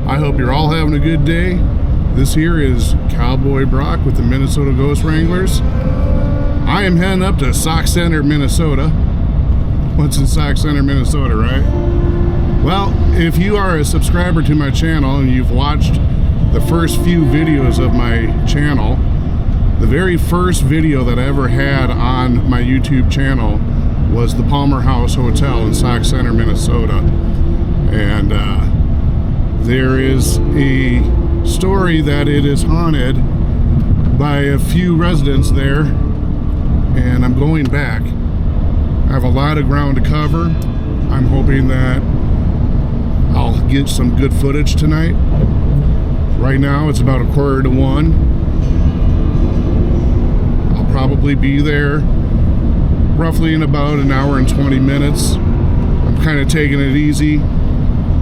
I hope you're all having a good day. This here is Cowboy Brock with the Minnesota Ghost Wranglers. I am heading up to Sauk Center, Minnesota. What's in Sauk Center, Minnesota, right? Well, if you are a subscriber to my channel and you've watched the first few videos of my channel, the very first video that I ever had on my YouTube channel was the Palmer House Hotel in Sauk Center, Minnesota. And there is a story that it is haunted by a few residents there, and I'm going back. I have a lot of ground to cover. I'm hoping that I'll get some good footage tonight. Right now it's about 1:15. I'll probably be there roughly in about an hour and 20 minutes. I'm kind of taking it easy.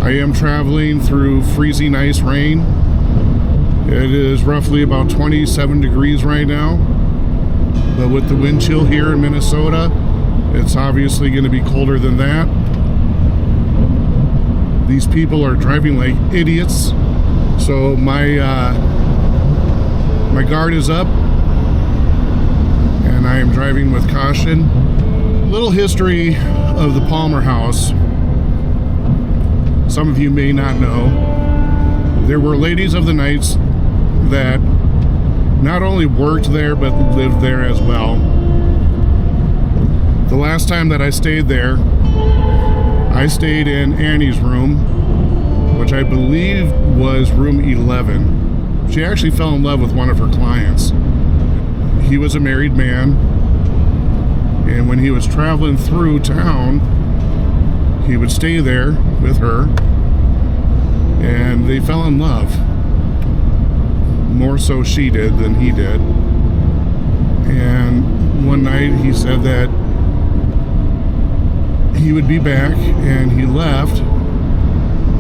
I am traveling through freezing ice rain. It is roughly about 27 degrees right now, but with the wind chill here in Minnesota, it's obviously going to be colder than that. These people are driving like idiots, so my guard is up and I am driving with caution. Little history of the Palmer House. Some of you may not know, there were ladies of the nights that not only worked there but lived there as well. The last time that I stayed there, I stayed in Annie's room, which I believe was room 11. She actually fell in love with one of her clients. He was a married man, and when he was traveling through town, he would stay there with her, and they fell in love. More so she did than he did. And one night he said that he would be back, and he left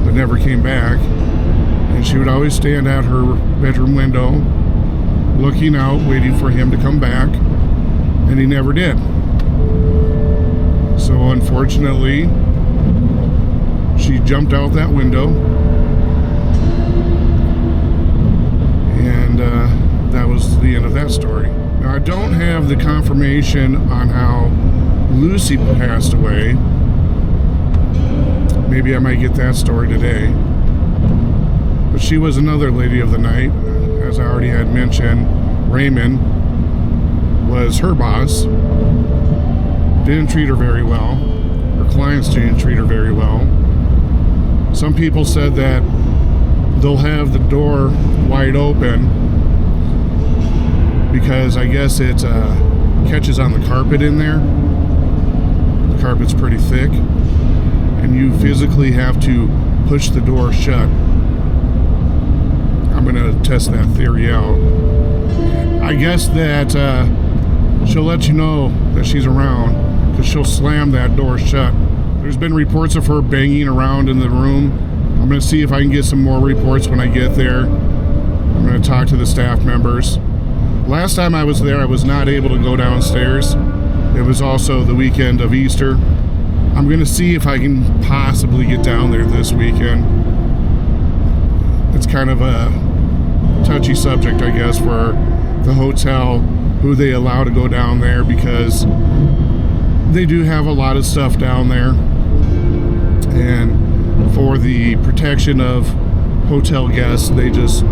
but never came back. And she would always stand at her bedroom window looking out, waiting for him to come back, and he never did. So unfortunately, she jumped out that window, and that was the end of that story. Now, I don't have the confirmation on how Lucy passed away. Maybe I might get that story today. But she was another lady of the night. As I already had mentioned, Raymond was her boss. Didn't treat her very well. Her clients didn't treat her very well. Some people said that they'll have the door wide open because I guess it catches on the carpet in there. The carpet's pretty thick, and you physically have to push the door shut. I'm going to test that theory out. I guess that she'll let you know that she's around because she'll slam that door shut. There's been reports of her banging around in the room. I'm going to see if I can get some more reports when I get there. I'm going to talk to the staff members. Last time I was there, I was not able to go downstairs. It was also the weekend of Easter. I'm going to see if I can possibly get down there this weekend. It's kind of a touchy subject, I guess, for the hotel, who they allow to go down there, because they do have a lot of stuff down there. And for the protection of hotel guests, they just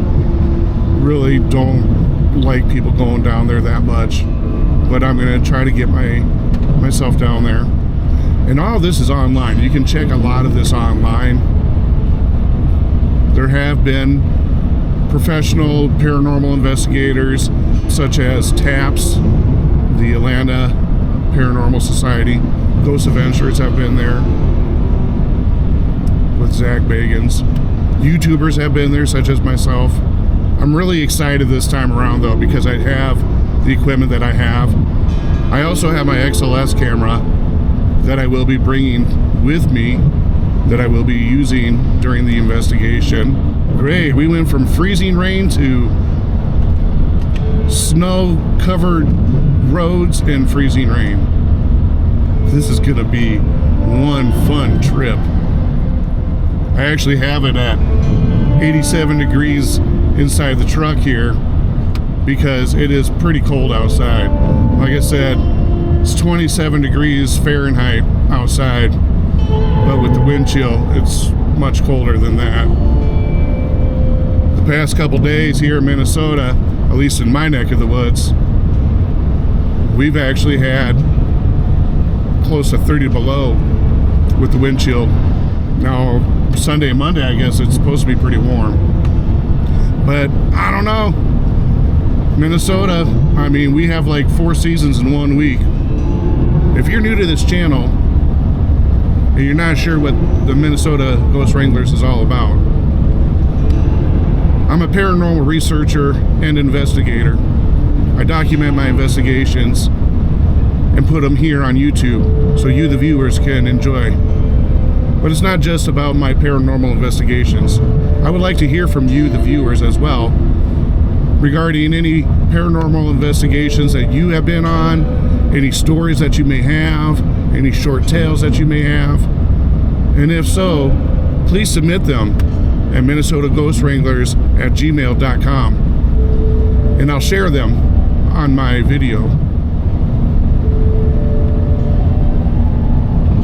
really don't like people going down there that much. But I'm going to try to get myself down there. And all of this is online. You can check a lot of this online. There have been professional paranormal investigators such as TAPS, the Atlanta Paranormal Society. Ghost Adventures have been there with Zach Bagans. YouTubers have been there, such as myself. I'm really excited this time around, though, because I have the equipment that I have. I also have my XLS camera that I will be bringing with me, that I will be using during the investigation. Great, we went from freezing rain to snow-covered roads and freezing rain. This is gonna be one fun trip. I actually have it at 87 degrees inside the truck here because it is pretty cold outside. Like I said, it's 27 degrees Fahrenheit outside, but with the wind chill, it's much colder than that. The past couple days here in Minnesota, at least in my neck of the woods, we've actually had close to 30 below with the wind chill. Now, Sunday and Monday, I guess it's supposed to be pretty warm. But I don't know. Minnesota, I mean, we have like 4 seasons in 1 week. If you're new to this channel and you're not sure what the Minnesota Ghost Wranglers is all about, I'm a paranormal researcher and investigator. I document my investigations and put them here on YouTube so you, the viewers, can enjoy. But it's not just about my paranormal investigations. I would like to hear from you, the viewers, as well, regarding any paranormal investigations that you have been on, any stories that you may have, any short tales that you may have. And if so, please submit them at minnesotaghost-wranglers@gmail.com, and I'll share them on my video.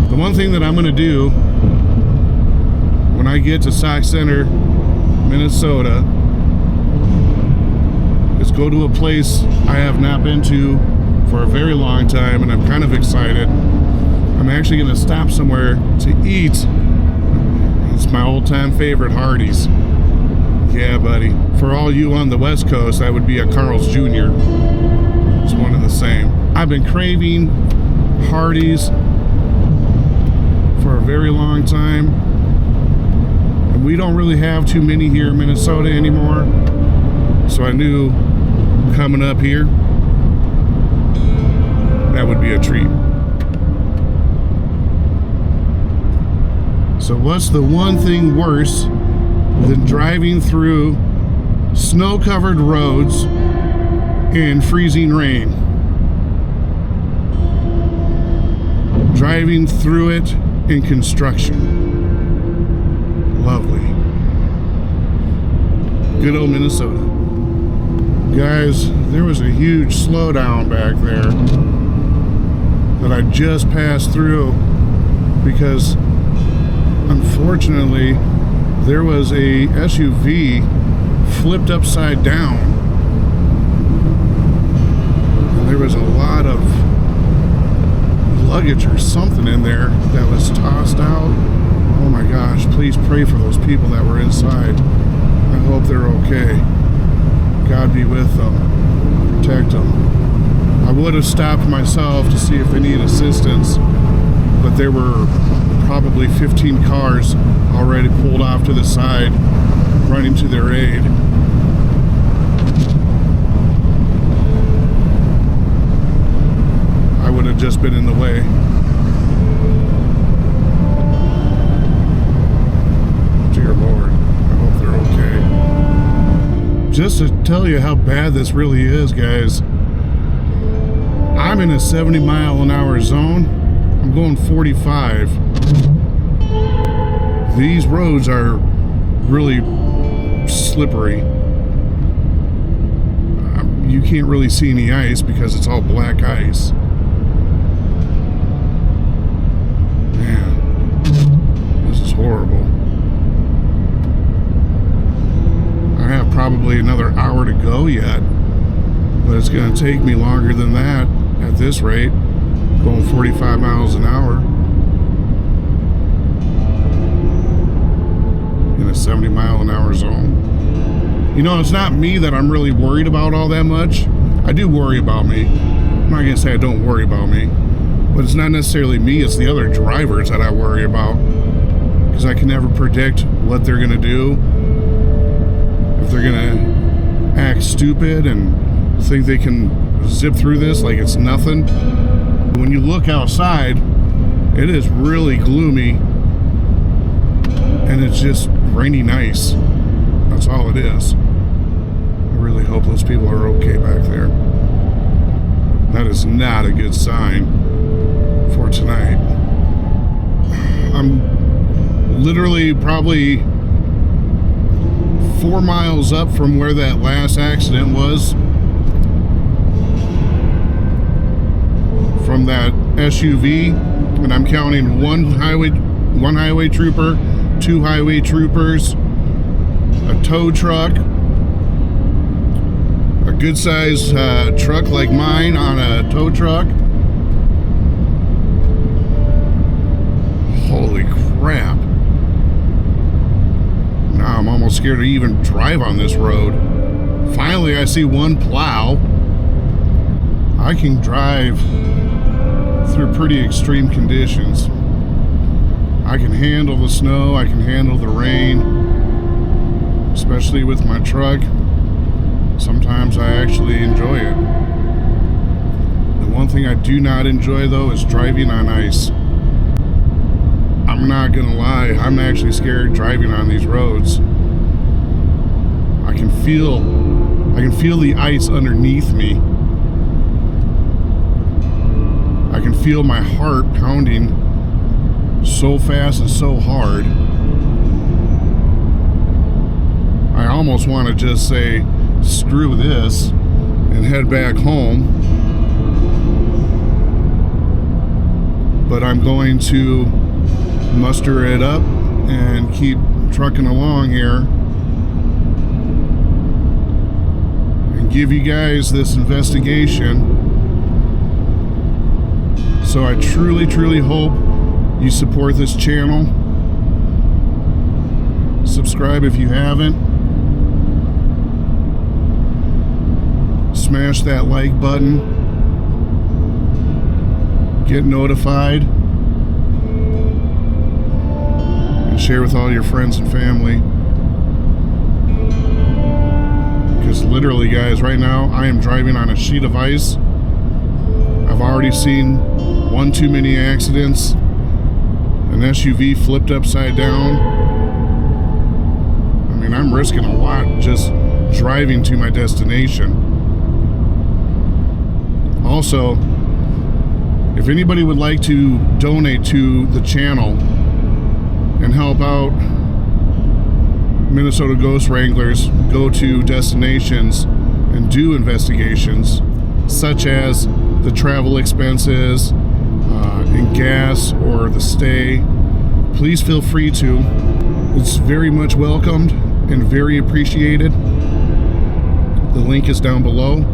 The one thing that I'm going to do when I get to Sauk Center, Minnesota, is go to a place I have not been to for a very long time, and I'm kind of excited. I'm actually going to stop somewhere to eat. It's my old-time favorite, Hardee's. Yeah, buddy. For all you on the West Coast, that would be a Carl's Jr. It's one of the same. I've been craving Hardee's for a very long time, and we don't really have too many here in Minnesota anymore. So I knew coming up here, that would be a treat. So what's the one thing worse than driving through snow-covered roads in freezing rain? Driving through it in construction. Lovely. Good old Minnesota. Guys, there was a huge slowdown back there that I just passed through because unfortunately there was a SUV flipped upside down, and there was a lot of luggage or something in there that was tossed out. Oh my gosh, please pray for those people that were inside. I hope they're okay. God be with them, protect them. I would have stopped myself to see if they need assistance, but there were probably 15 cars already pulled off to the side, running to their aid. I would have just been in the way. Dear Lord, I hope they're okay. Just to tell you how bad this really is, guys, I'm in a 70-mile-an-hour zone. I'm going 45. These roads are really slippery. You can't really see any ice because it's all black ice. Man, this is horrible. I have probably another hour to go yet, but it's going to take me longer than that at this rate, going 45 miles an hour in a 70-mile-an-hour zone. You know, it's not me that I'm really worried about all that much. I do worry about me. I'm not going to say I don't worry about me, but it's not necessarily me, it's the other drivers that I worry about, because I can never predict what they're going to do. If they're going to act stupid and think they can zip through this like it's nothing. When you look outside, it is really gloomy, and it's just raining ice. That's all it is. I really hope those people are okay back there. That is not a good sign for tonight. I'm literally probably 4 miles up from where that last accident was, from that SUV, and I'm counting one highway trooper, 2 highway troopers, a tow truck, a good size truck like mine on a tow truck. Holy crap. Now I'm almost scared to even drive on this road. Finally, I see one plow. I can drive through pretty extreme conditions. I can handle the snow, I can handle the rain, especially with my truck. Sometimes I actually enjoy it. The one thing I do not enjoy, though, is driving on ice. I'm not gonna lie, I'm actually scared driving on these roads. I can feel the ice underneath me. I can feel my heart pounding so fast and so hard. I almost want to just say, screw this, and head back home. But I'm going to muster it up and keep trucking along here and give you guys this investigation. So I truly, truly hope you support this channel. Subscribe if you haven't. Smash that like button. Get notified. And share with all your friends and family. Because literally, guys, right now I am driving on a sheet of ice. I've already seen one too many accidents. An SUV flipped upside down. I mean, I'm risking a lot just driving to my destination. Also, if anybody would like to donate to the channel and help out Minnesota Ghost Wranglers go to destinations and do investigations, such as the travel expenses, in gas or the stay, please feel free to. It's very much welcomed and very appreciated. The link is down below.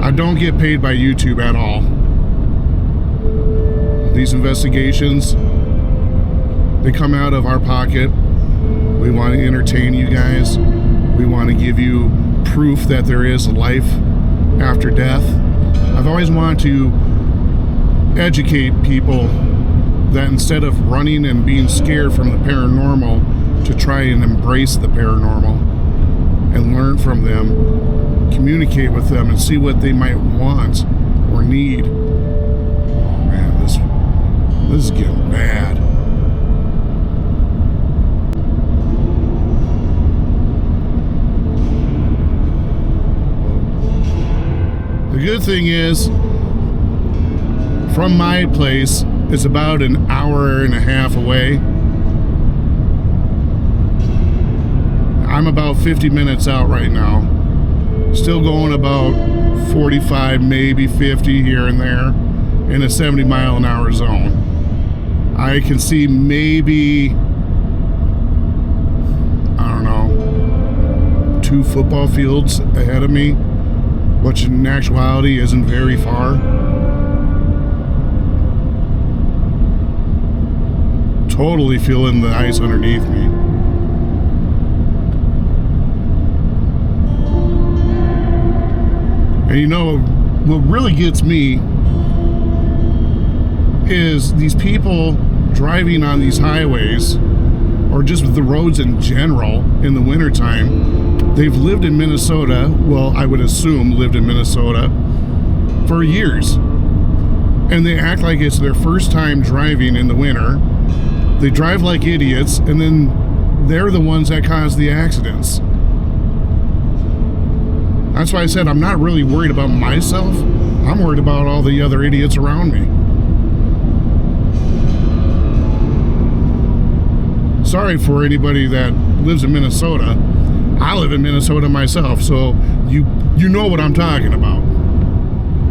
I don't get paid by YouTube at all. These investigations, they come out of our pocket. We want to entertain you guys. We want to give you proof that there is life after death. I've always wanted to educate people that instead of running and being scared from the paranormal, to try and embrace the paranormal and learn from them, communicate with them, and see what they might want or need. Oh man, this is getting bad. The good thing is, from my place, it's about an hour and a half away. I'm about 50 minutes out right now. Still going about 45, maybe 50 here and there in a 70-mile-an-hour zone. I can see maybe, I don't know, 2 football fields ahead of me, which in actuality isn't very far. Totally feeling the ice underneath me. And you know, what really gets me is these people driving on these highways, or just the roads in general in the wintertime. They've lived in Minnesota, well, I would assume lived in Minnesota for years. And they act like it's their first time driving in the winter. They drive like idiots, and then they're the ones that cause the accidents. That's why I said I'm not really worried about myself. I'm worried about all the other idiots around me. sorry for anybody that lives in Minnesota. I live in Minnesota myself, so you know what I'm talking about.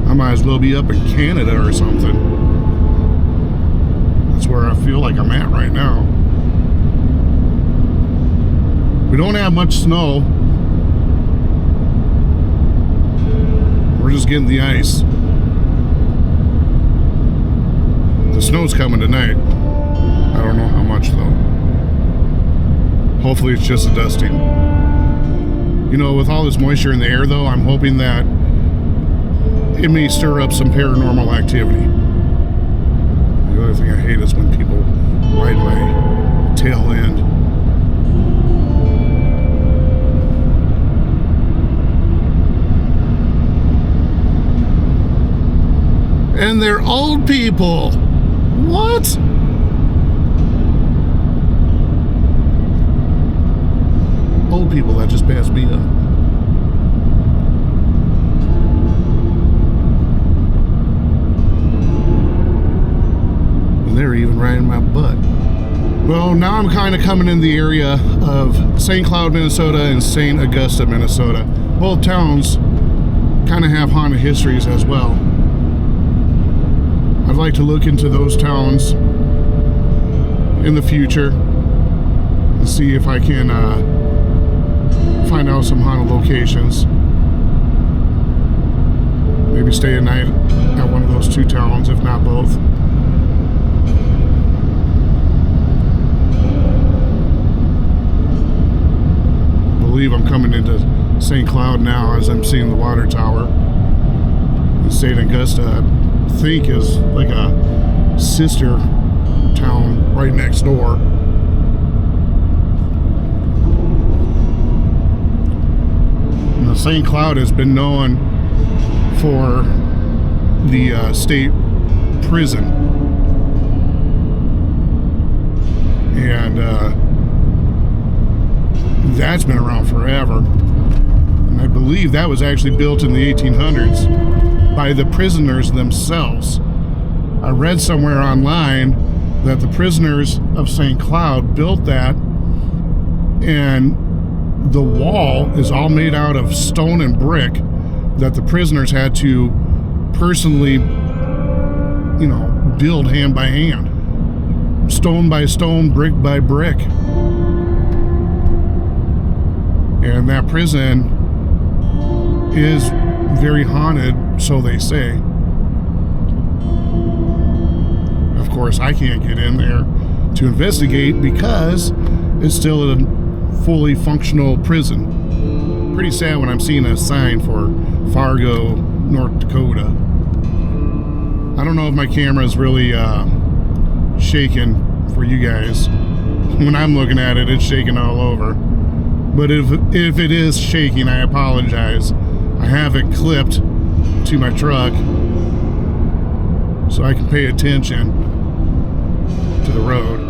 I might as well be up in Canada or something. That's where I feel like I'm at right now. We don't have much snow. We're just getting the ice. The snow's coming tonight. I don't know how much though. Hopefully it's just a dusting. You know, with all this moisture in the air though, I'm hoping that it may stir up some paranormal activity. The other thing I hate is when people ride my tail end. And they're old people. What? Old people that just passed me up. And they're even riding my butt. Well, now I'm kind of coming in the area of St. Cloud, Minnesota and St. Augusta, Minnesota. Both towns kind of have haunted histories as well. I'd like to look into those towns in the future and see if I can find out some haunted locations. Maybe stay a night at one of those two towns, if not both. I believe I'm coming into St. Cloud now as I'm seeing the water tower. And St. Augusta, I think, is like a sister town right next door. Now, St. Cloud has been known for the state prison, and that's been around forever. And I believe that was actually built in the 1800s by the prisoners themselves. I read somewhere online that the prisoners of St. Cloud built that, and the wall is all made out of stone and brick that the prisoners had to personally, you know, build hand by hand, stone by stone, brick by brick. And that prison is very haunted, so they say. Of course, I can't get in there to investigate because it's still a fully functional prison. Pretty sad when I'm seeing a sign for Fargo, North Dakota. I don't know if my camera is really shaking for you guys. When I'm looking at it, it's shaking all over. But if it is shaking, I apologize. I have it clipped to my truck so I can pay attention to the road.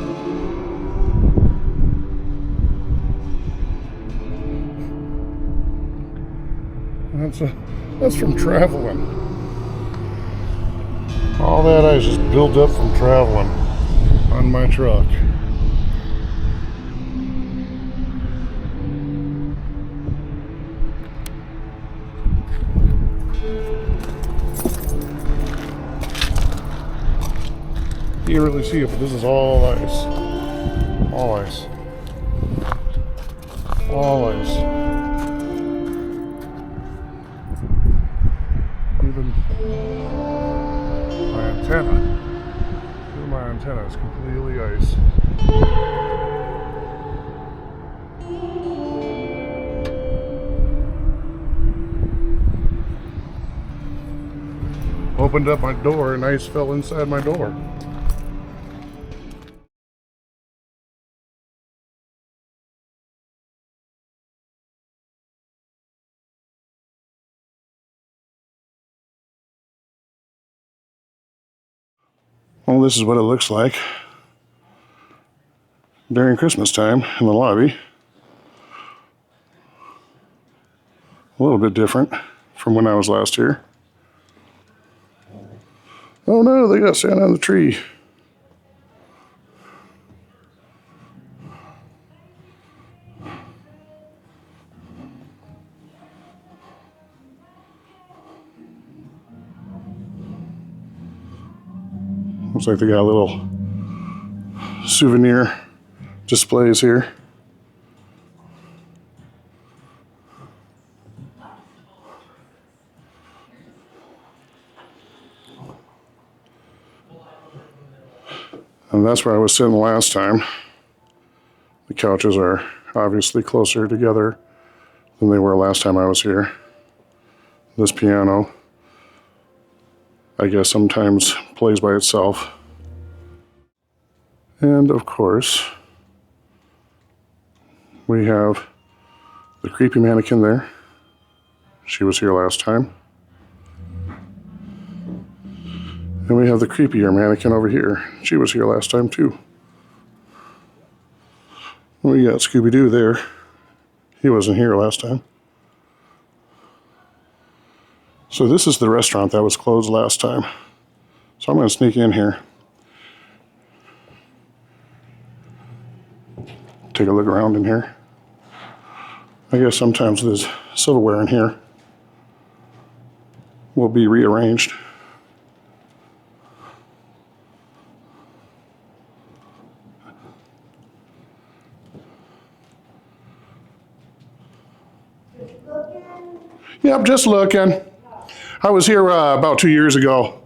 That's from traveling. All that ice just built up from traveling on my truck. You can't really see it, but this is all ice. All ice. All ice. Even my antenna. Even my antenna is completely ice. Opened up my door and ice fell inside my door. Well, this is what it looks like during Christmas time in the lobby. A little bit different from when I was last here. Oh no, they got Santa on the tree. Looks like they got little souvenir displays here. And that's where I was sitting last time. The couches are obviously closer together than they were last time I was here. This piano, I guess, sometimes plays by itself. And of course, we have the creepy mannequin there. She was here last time. And we have the creepier mannequin over here. She was here last time too. We got Scooby-Doo there. He wasn't here last time. So this is the restaurant that was closed last time. So I'm going to sneak in here. Take a look around in here. I guess sometimes this silverware in here will be rearranged. Yep, just looking. I was here about 2 years ago,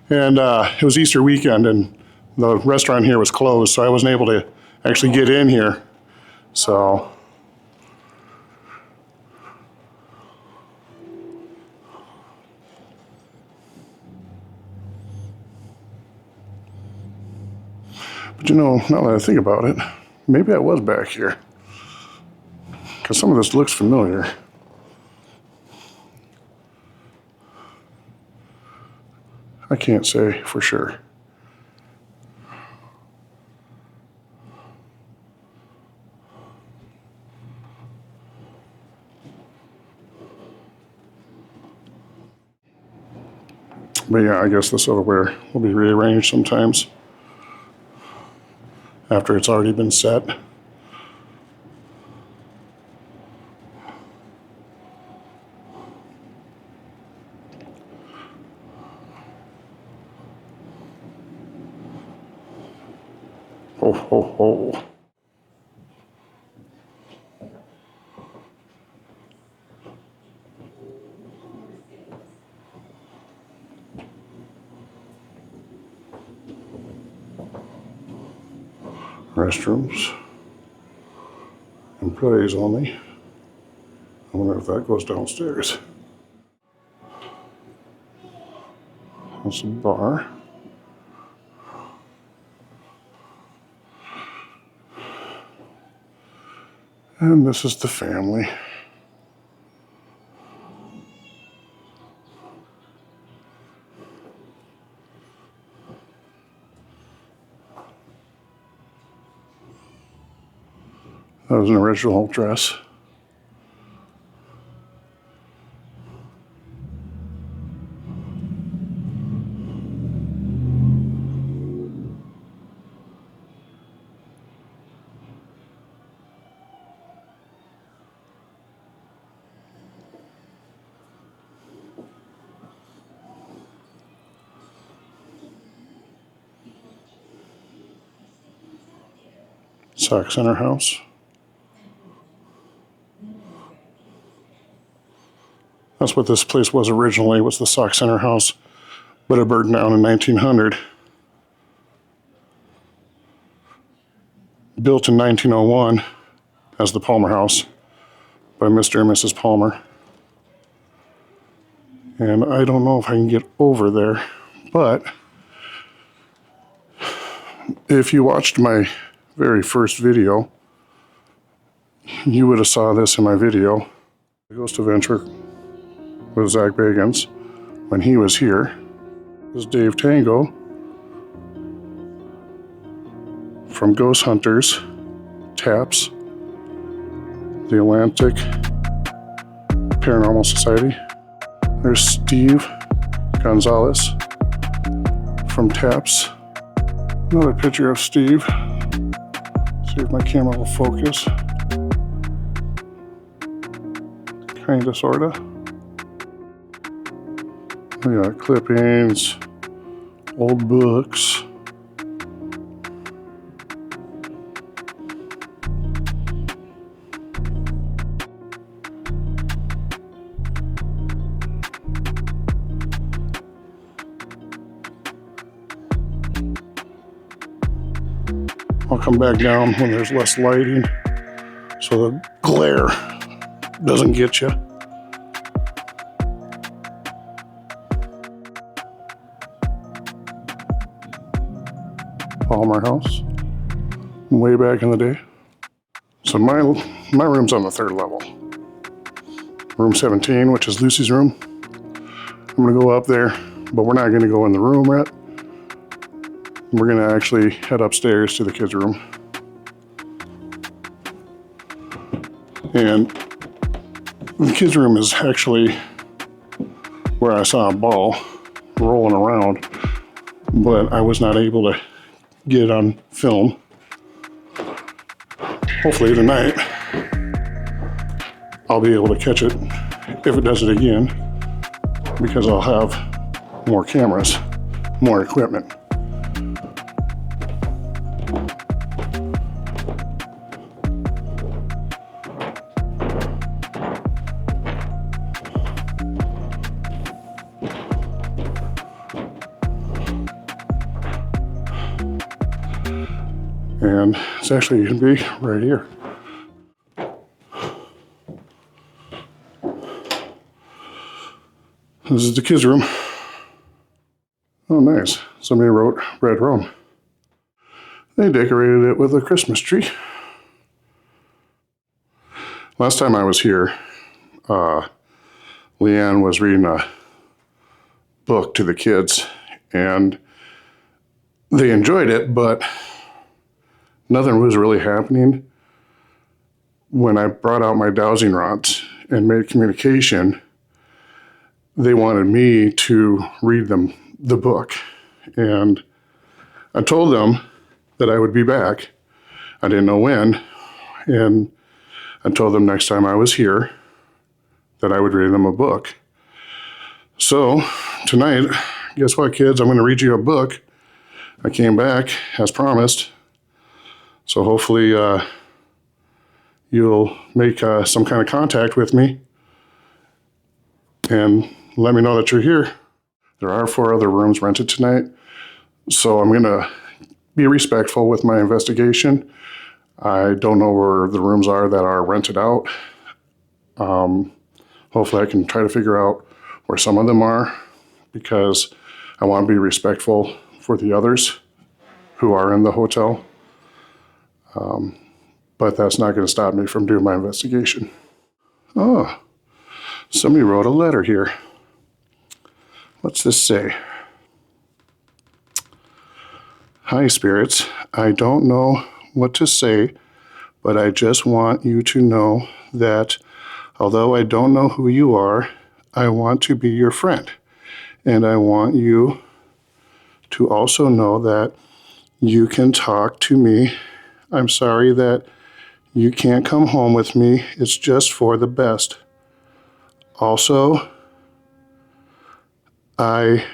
and it was Easter weekend, and the restaurant here was closed, so I wasn't able to actually get in here. So, but you know, now that I think about it, maybe I was back here, because some of this looks familiar. I can't say for sure. But yeah, I guess the silverware will be rearranged sometimes after it's already been set. Ho, ho, ho. Restrooms. Employees only. I wonder if that goes downstairs. That's a bar. And this is the family. That was an original dress. Sac Center House. That's what this place was originally, was the Sac Center House, but it burned down in 1900. Built in 1901 as the Palmer House by Mr. and Mrs. Palmer. And I don't know if I can get over there, but if you watched my very first video, you would have saw this in my video. The Ghost Adventure with Zach Bagans. When he was here, this is Dave Tango from Ghost Hunters, TAPS, the Atlantic Paranormal Society. There's Steve Gonzalez from TAPS. Another picture of Steve. See if my camera will focus. Kinda, sorta. We got clippings, old books. come back down when there's less lighting so the glare doesn't get you. Palmer House, way back in the day. So my room's on the 3rd level. Room 17, which is Lucy's room. I'm gonna go up there, but we're not gonna go in the room yet. We're gonna actually head upstairs to the kids' room. And the kids' room is actually where I saw a ball rolling around, but I was not able to get it on film. Hopefully tonight I'll be able to catch it if it does it again, because I'll have more cameras, more equipment. And it's actually going to be right here. This is the kids' room. Oh, nice. Somebody wrote Red Room. They decorated it with a Christmas tree. Last time I was here, Leanne was reading a book to the kids, and they enjoyed it, but nothing was really happening. When I brought out my dowsing rods and made communication, they wanted me to read them the book. And I told them that I would be back. I didn't know when. And I told them next time I was here that I would read them a book. So tonight, guess what, kids? I'm going to read you a book. I came back as promised. So hopefully you'll make some kind of contact with me and let me know that you're here. There are 4 other rooms rented tonight, so I'm going to be respectful with my investigation. I don't know where the rooms are that are rented out. Hopefully I can try to figure out where some of them are, because I want to be respectful for the others who are in the hotel. But that's not going to stop me from doing my investigation. Oh, somebody wrote a letter here. What's this say? Hi, spirits. I don't know what to say, but I just want you to know that although I don't know who you are, I want to be your friend. And I want you to also know that you can talk to me. I'm sorry that you can't come home with me. It's just for the best. Also, I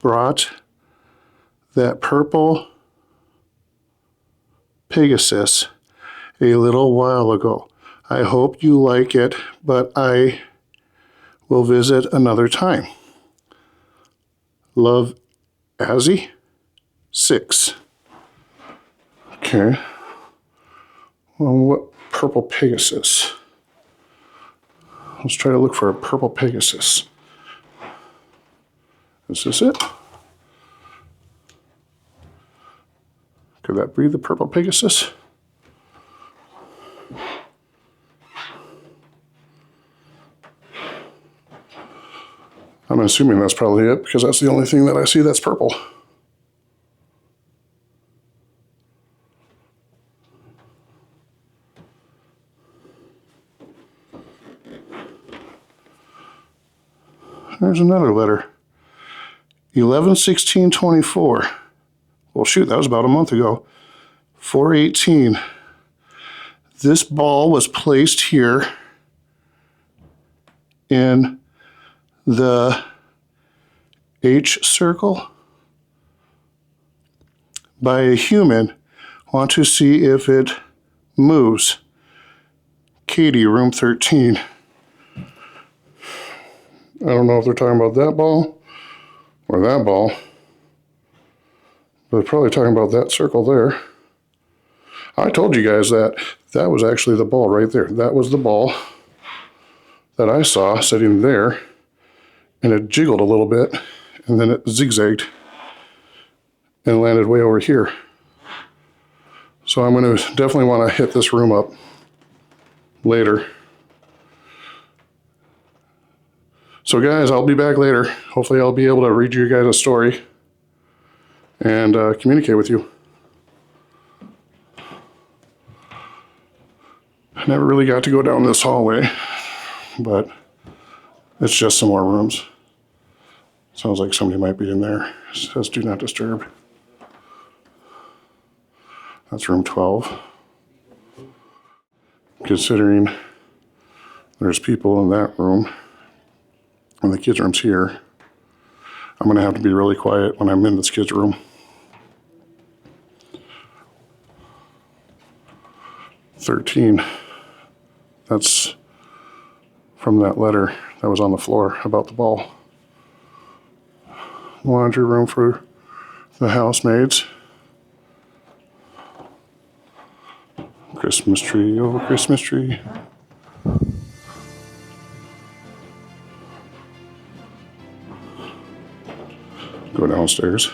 brought that purple Pegasus a little while ago. I hope you like it, but I will visit another time. Love, Azzy, 6. Okay. Well, what purple Pegasus? Let's try to look for a purple Pegasus. Is this it? Could that be the purple Pegasus? I'm assuming that's probably it, because that's the only thing that I see that's purple. There's another letter. 11/16/24. Well, shoot, that was about a month ago. 4/18. This ball was placed here in the H circle by a human. Want to see if it moves. Katie, room 13. I don't know if they're talking about that ball or that ball, but they're probably talking about that circle there. I told you guys that that was actually the ball right there. That was the ball that I saw sitting there, and it jiggled a little bit, and then it zigzagged and landed way over here. So I'm going to definitely want to hit this room up later. So guys, I'll be back later. Hopefully I'll be able to read you guys a story and communicate with you. I never really got to go down this hallway, but it's just some more rooms. Sounds like somebody might be in there. It says do not disturb. That's room 12. Considering there's people in that room and the kids' room's here, I'm gonna have to be really quiet when I'm in this kid's room. 13. That's from that letter that was on the floor about the ball. Laundry room for the housemaids. Christmas tree, oh Christmas tree. Go downstairs.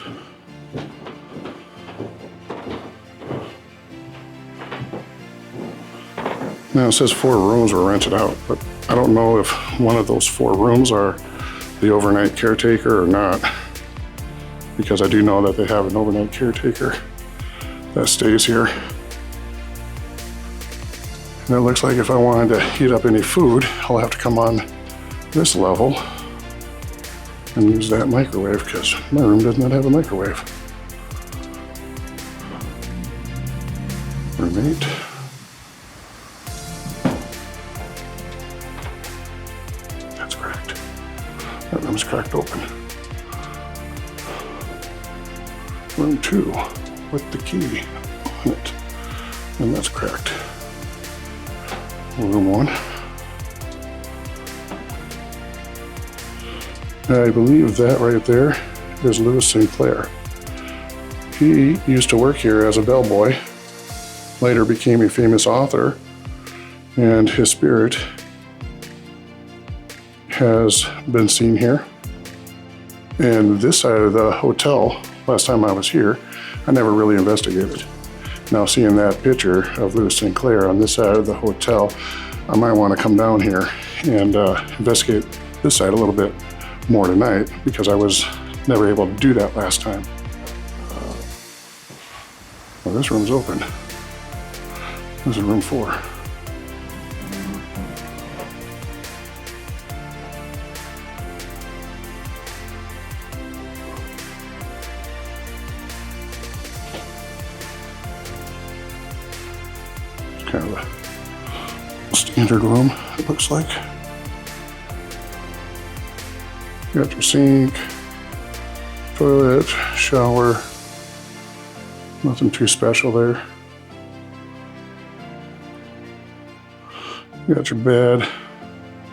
Now it says 4 rooms were rented out, but I don't know if one of those 4 rooms are the overnight caretaker or not, because I do know that they have an overnight caretaker that stays here. And it looks like if I wanted to heat up any food, I'll have to come on this level and use that microwave, because my room does not have a microwave. Room 8. That's cracked. That room's cracked open. Room 2 with the key on it, and that's cracked. Room 1. I believe that right there is Lewis Sinclair. He used to work here as a bellboy, later became a famous author, and his spirit has been seen here. And this side of the hotel, last time I was here, I never really investigated. Now seeing that picture of Lewis Sinclair on this side of the hotel, I might want to come down here and investigate this side a little bit more tonight, because I was never able to do that last time. Well, this room's open. This is room 4. Kind of a standard room, it looks like. You got your sink, toilet, shower. Nothing too special there. You got your bed,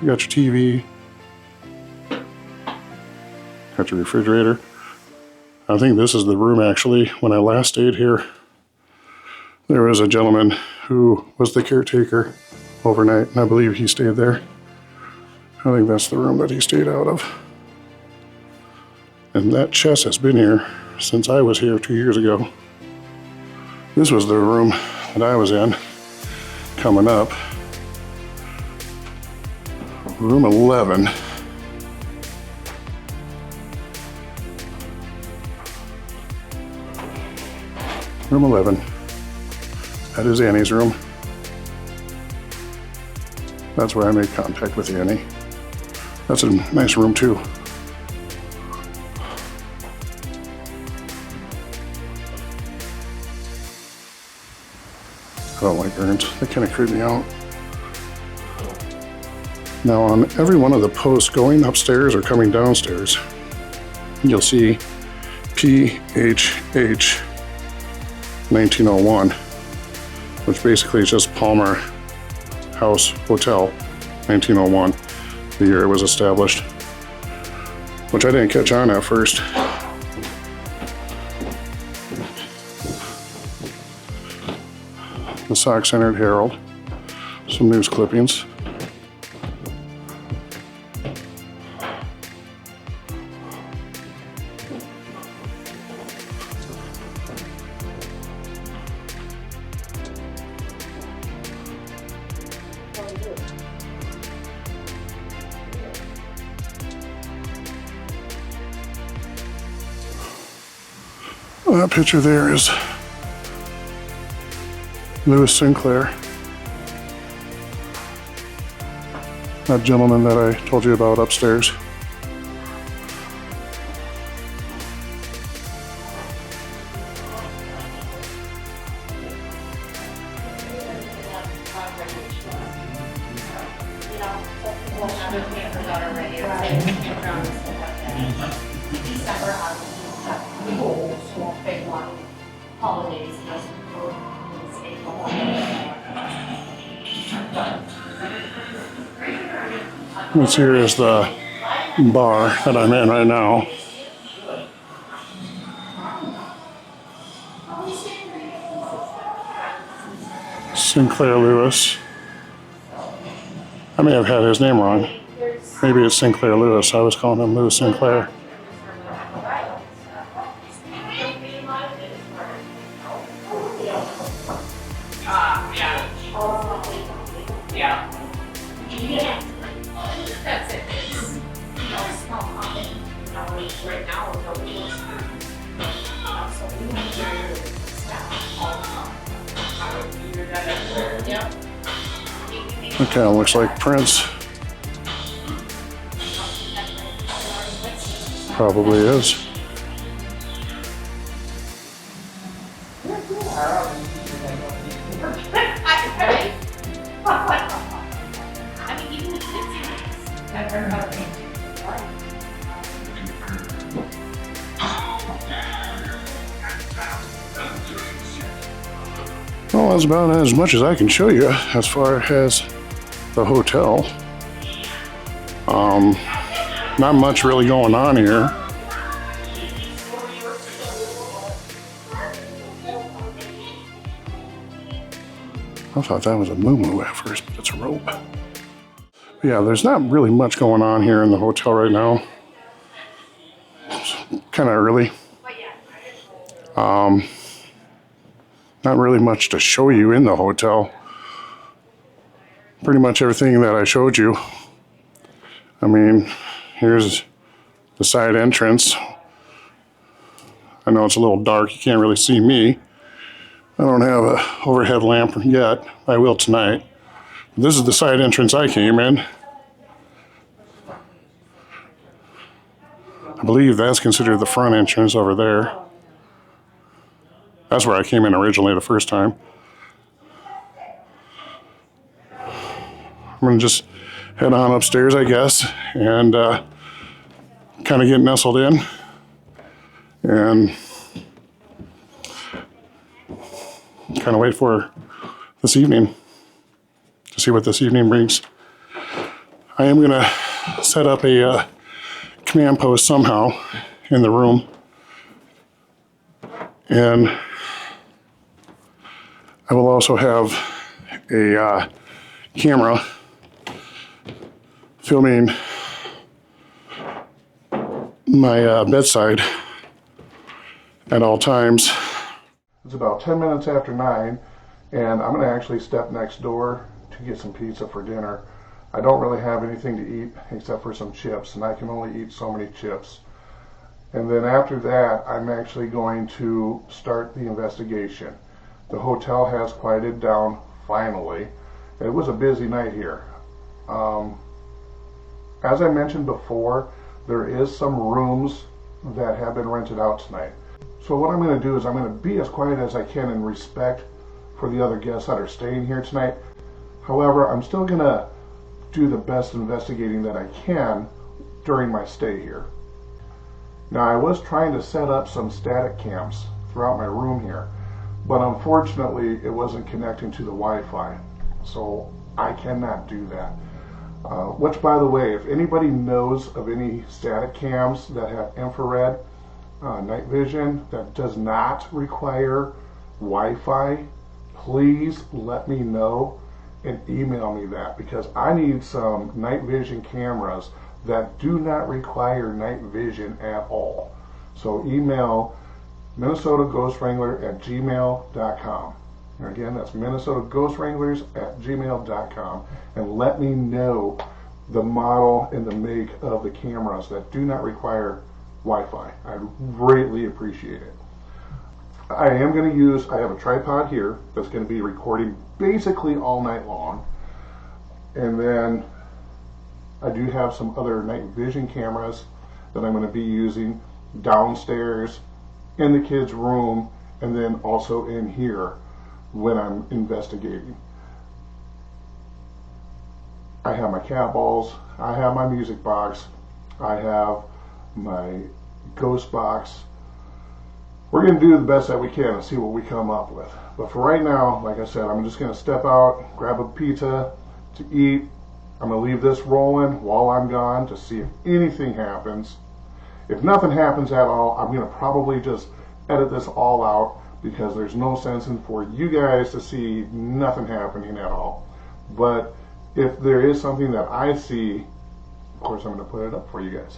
you got your TV, got your refrigerator. I think this is the room actually. When I last stayed here, there was a gentleman who was the caretaker overnight, and I believe he stayed there. I think that's the room that he stayed out of. And that chest has been here since I was here 2 years ago. This was the room that I was in coming up. Room 11. Room 11. That is Annie's room. That's where I made contact with Annie. That's a nice room too. I don't like urns. They kind of creep me out. Now on every one of the posts going upstairs or coming downstairs, you'll see PHH 1901, which basically is just Palmer House Hotel 1901, the year it was established, which I didn't catch on at first. the Sauk-Centered Herald, some news clippings. That picture there is Lewis Sinclair, that gentleman that I told you about upstairs. This here is the bar that I'm in right now. Sinclair Lewis. I may have had his name wrong. Maybe it's Sinclair Lewis. I was calling him Lewis Sinclair. That kind of looks like Prince. Probably is. Well, that's about as much as I can show you as far as the hotel. Not much really going on here. I thought that was a moo-moo at first, but it's a rope. But yeah, there's not really much going on here in the hotel right now. It's kind of early. Not really much to show you in the hotel. Pretty much everything that I showed you. I mean, here's the side entrance. I know it's a little dark, you can't really see me. I don't have an overhead lamp yet. I will tonight. This is the side entrance I came in. I believe that's considered the front entrance over there. That's where I came in originally the first time. I'm gonna just head on upstairs, I guess, and kind of get nestled in and kind of wait for this evening to see what this evening brings. I am gonna set up a command post somehow in the room, and I will also have a camera filming my bedside at all times. It's about 10 minutes after 9, and I'm gonna actually step next door to get some pizza for dinner. I don't really have anything to eat except for some chips, and I can only eat so many chips. And then after that, I'm actually going to start the investigation. The hotel has quieted down finally. It was a busy night here. As I mentioned before, there is some rooms that have been rented out tonight. So what I'm going to do is I'm going to be as quiet as I can in respect for the other guests that are staying here tonight. However, I'm still going to do the best investigating that I can during my stay here. Now, I was trying to set up some static cams throughout my room here, but unfortunately it wasn't connecting to the Wi-Fi, so I cannot do that. Which, by the way, if anybody knows of any static cams that have infrared night vision that does not require Wi-Fi, please let me know and email me that, because I need some night vision cameras that do not require night vision at all. So email minnesotaghost@gmail.com. Again, that's minnesotaghost@gmail.com, and let me know the model and the make of the cameras that do not require Wi-Fi. I'd greatly appreciate it. I have a tripod here that's going to be recording basically all night long. And then I do have some other night vision cameras that I'm going to be using downstairs, in the kids' room, and then also in here when I'm investigating. I have my cat balls, I have my music box, I have my ghost box. We're going to do the best that we can and see what we come up with. But for right now, like I said, I'm just going to step out, grab a pizza to eat. I'm going to leave this rolling while I'm gone to see if anything happens. If nothing happens at all, I'm going to probably just edit this all out, because there's no sense in for you guys to see nothing happening at all. But if there is something that I see, of course I'm going to put it up for you guys.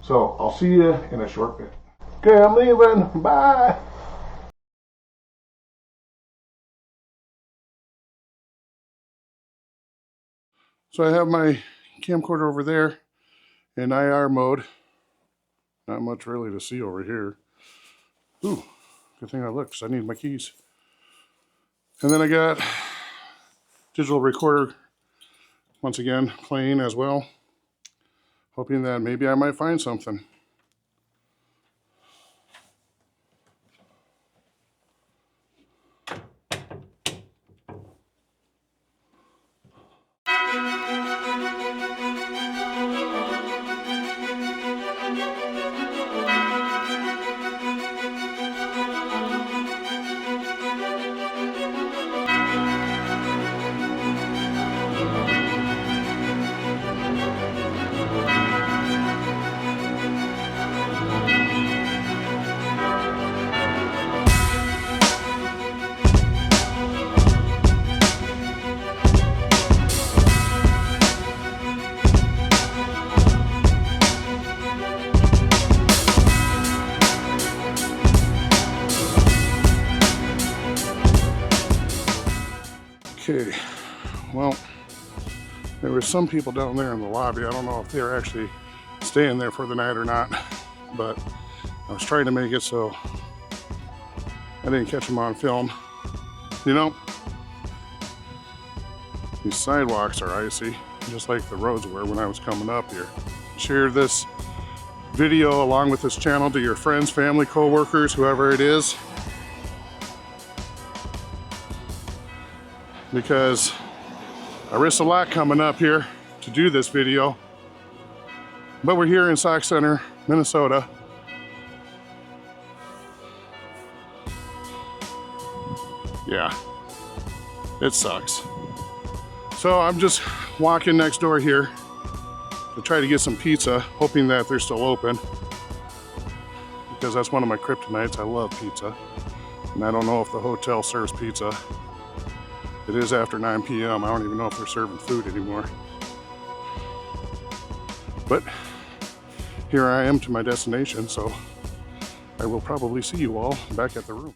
So I'll see you in a short bit. Okay, I'm leaving. Bye. So I have my camcorder over there in IR mode. Not much really to see over here. Ooh, good thing I looked, because I need my keys. And then I got digital recorder once again playing as well, hoping that maybe I might find something. Okay, well, there were some people down there in the lobby. I don't know if they were actually staying there for the night or not, but I was trying to make it so I didn't catch them on film. You know, these sidewalks are icy, just like the roads were when I was coming up here. Share this video along with this channel to your friends, family, co-workers, whoever it is, because I risked a lot coming up here to do this video. But we're here in Sauk Center, Minnesota. Yeah, it sucks. So I'm just walking next door here to try to get some pizza, hoping that they're still open, because that's one of my kryptonites. I love pizza, and I don't know if the hotel serves pizza. It is after 9 p.m. I don't even know if they're serving food anymore. But here I am to my destination, so I will probably see you all back at the room.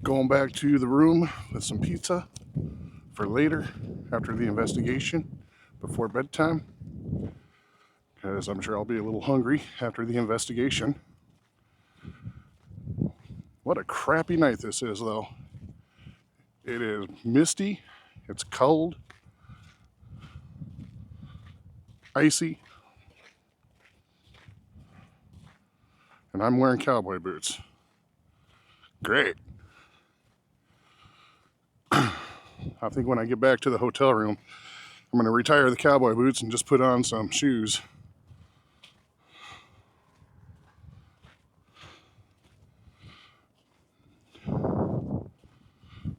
Going back to the room with some pizza for later after the investigation before bedtime, because I'm sure I'll be a little hungry after the investigation. What a crappy night this is, though. It is misty, it's cold, icy, and I'm wearing cowboy boots. Great. I think when I get back to the hotel room, I'm going to retire the cowboy boots and just put on some shoes.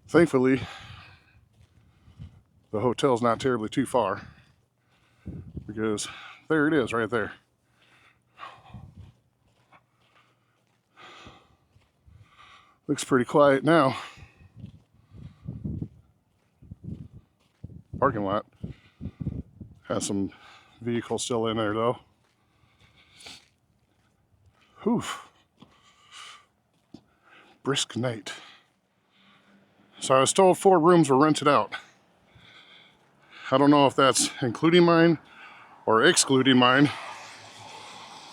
Thankfully, the hotel's not terribly too far, because there it is right there. Looks pretty quiet now. Parking lot has some vehicles still in there though. Whew. Brisk night. So I was told 4 rooms were rented out. I don't know if that's including mine or excluding mine,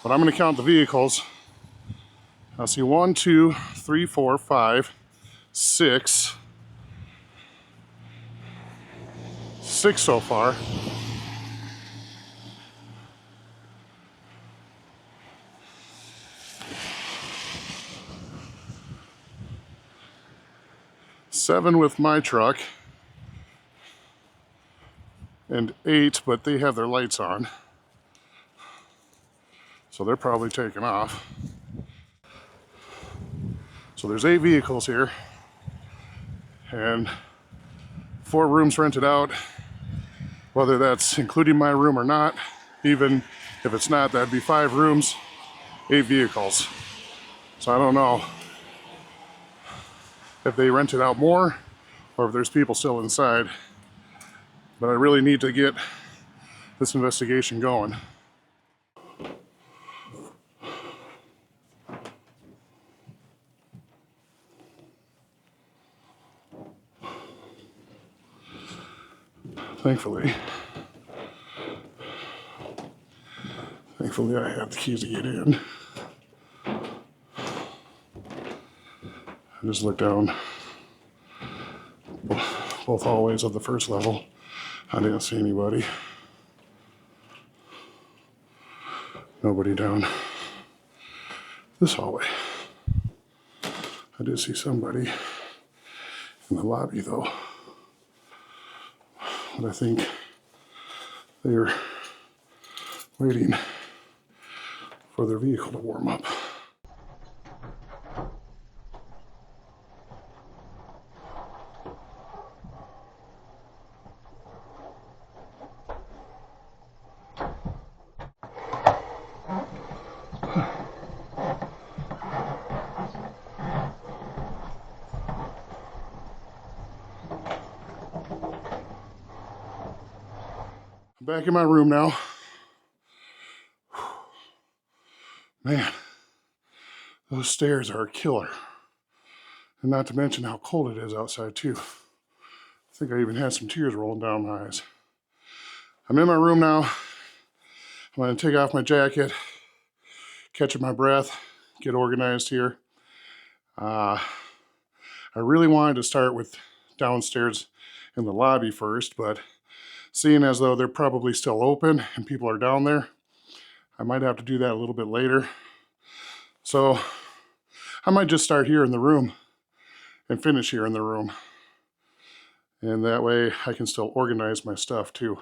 but I'm going to count the vehicles. I see 1, 2, 3, 4, 5, 6. 6 so far. Seven with my truck. And 8, but they have their lights on. So they're probably taking off. So there's 8 vehicles here. And 4 rooms rented out. Whether that's including my room or not, even if it's not, that'd be 5 rooms, 8 vehicles. So I don't know if they rented out more or if there's people still inside. But I really need to get this investigation going. Thankfully, I have the keys to get in. I just looked down both hallways of the first level. I didn't see anybody. Nobody down this hallway. I did see somebody in the lobby though. But I think they are waiting for their vehicle to warm up. Back in my room now. Man, those stairs are a killer. And not to mention how cold it is outside too. I think I even had some tears rolling down my eyes. I'm in my room now. I'm gonna take off my jacket, catch my breath, get organized here. I really wanted to start with downstairs in the lobby first, but seeing as though they're probably still open and people are down there, I might have to do that a little bit later. So I might just start here in the room and finish here in the room. And that way I can still organize my stuff too.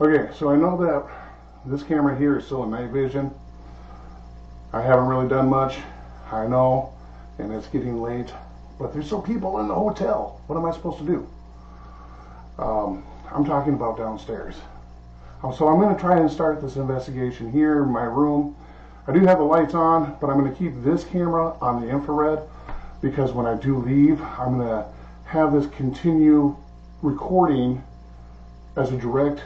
Okay, so I know that this camera here is still in night vision. I haven't really done much, I know, and it's getting late, but there's still people in the hotel. What am I supposed to do? I'm talking about downstairs. So I'm going to try and start this investigation here in my room. I do have the lights on, but I'm going to keep this camera on the infrared because when I do leave, I'm going to have this continue recording as a direct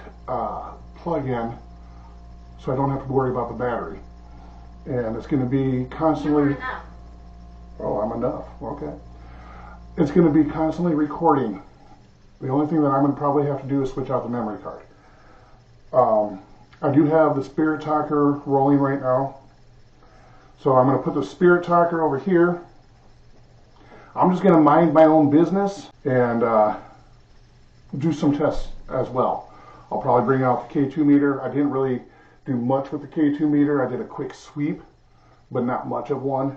plug-in, so I don't have to worry about the battery. And it's going to be constantly... Oh, I'm enough. Okay. It's going to be constantly recording. The only thing that I'm going to probably have to do is switch out the memory card. I do have the Spirit Talker rolling right now. So I'm going to put the Spirit Talker over here. I'm just going to mind my own business and do some tests as well. I'll probably bring out the K2 meter. I didn't really do much with the K2 meter. I did a quick sweep, but not much of one.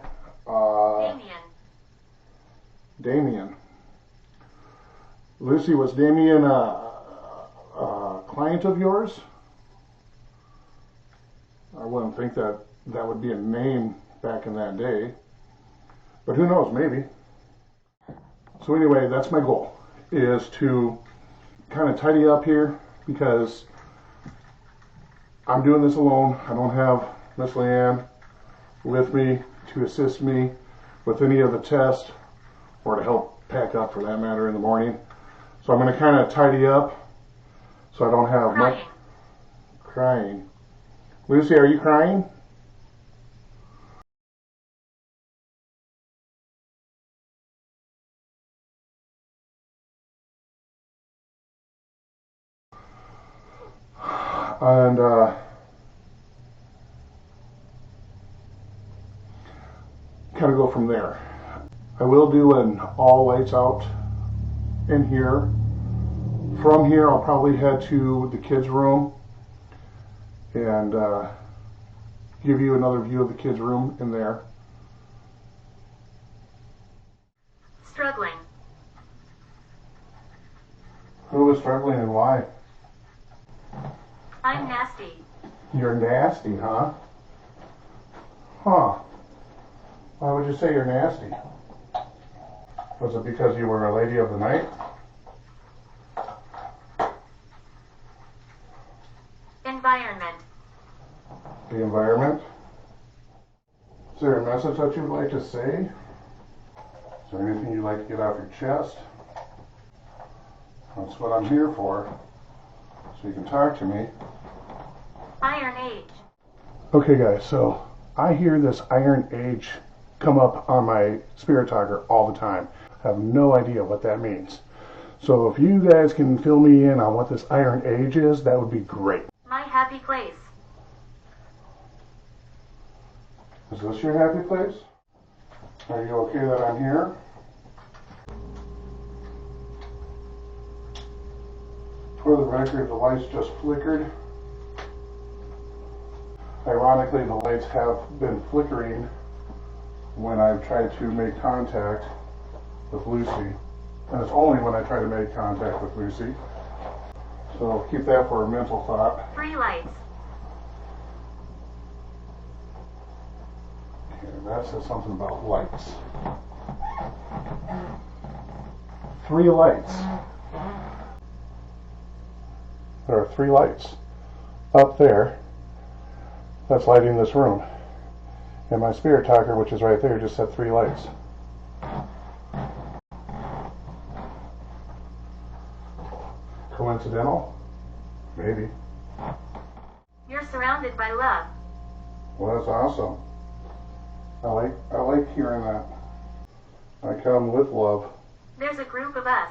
Damien. Lucy, was Damien a client of yours? I wouldn't think that that would be a name back in that day, but who knows, maybe. So anyway, that's my goal, is to kind of tidy up here because I'm doing this alone. I don't have Miss Leanne with me to assist me with any of the tests or to help pack up for that matter in the morning. So I'm going to kind of tidy up so I don't have much crying. Lucy, are you crying? And kind of go from there. I will do an all lights out in here. From here, I'll probably head to the kids' room and give you another view of the kids' room in there. Struggling. Who is struggling and why? I'm nasty. You're nasty, huh? Huh. Why would you say you're nasty? Was it because you were a lady of the night? Environment. The environment? Is there a message that you'd like to say? Is there anything you'd like to get off your chest? That's what I'm here for, so you can talk to me. Iron Age. Okay guys, so I hear this Iron Age come up on my Spirit Talker all the time. I have no idea what that means. So if you guys can fill me in on what this Iron Age is, that would be great. My happy place. Is this your happy place? Are you okay that I'm here? For the record, the lights just flickered. Ironically, the lights have been flickering when I've tried to make contact with Lucy. And it's only when I try to make contact with Lucy. So keep that for a mental thought. 3 lights. Okay, that says something about lights. 3 lights. There are 3 lights up there that's lighting this room. And my Spirit Talker, which is right there, just said 3 lights. Coincidental? Maybe. You're surrounded by love. Well, that's awesome. I like hearing that. I come with love. There's a group of us.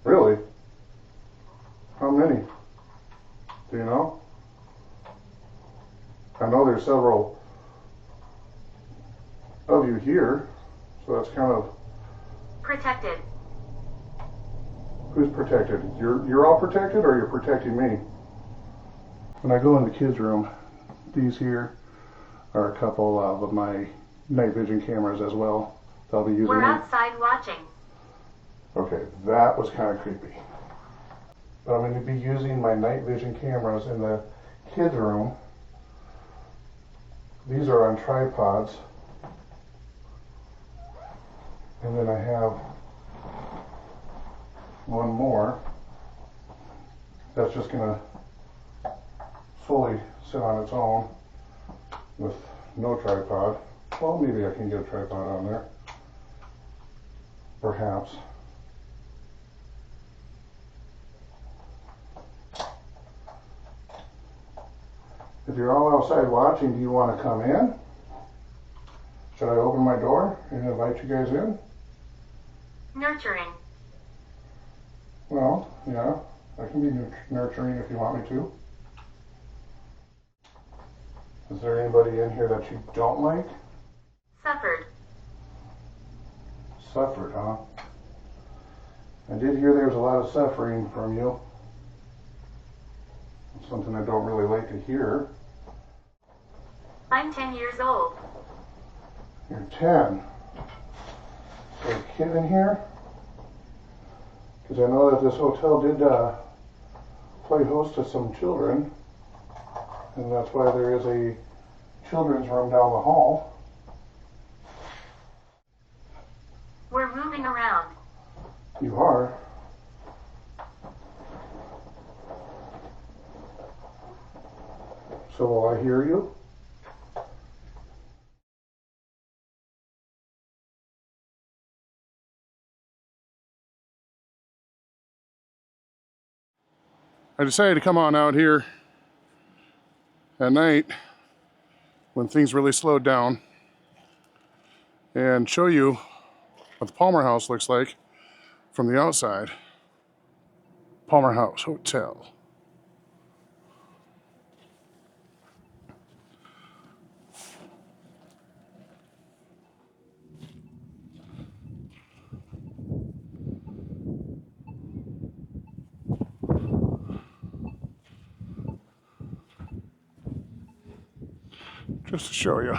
Really? How many? Do you know? I know there's several of you here, so that's kind of... Protected. Who's protected? You're all protected, or you're protecting me? When I go in the kids' room, these here are a couple of my night vision cameras as well. They'll be using We're them. outside watching. Okay, that was kind of creepy. So I'm going to be using my night vision cameras in the kids' room. These are on tripods. And then I have one more that's just going to fully sit on its own with no tripod. Well, maybe I can get a tripod on there. Perhaps. If you're all outside watching, do you want to come in? Should I open my door and invite you guys in? Nurturing. Well, yeah, I can be nurturing if you want me to. Is there anybody in here that you don't like? Suffered. Suffered, huh? I did hear there was a lot of suffering from you. It's something I don't really like to hear. I'm 10 years old. You're 10. Is there a kid in here? Because I know that this hotel did play host to some children. And that's why there is a children's room down the hall. We're moving around. You are? So will I hear you? I decided to come on out here at night when things really slowed down and show you what the Palmer House looks like from the outside. Palmer House Hotel. Just to show you.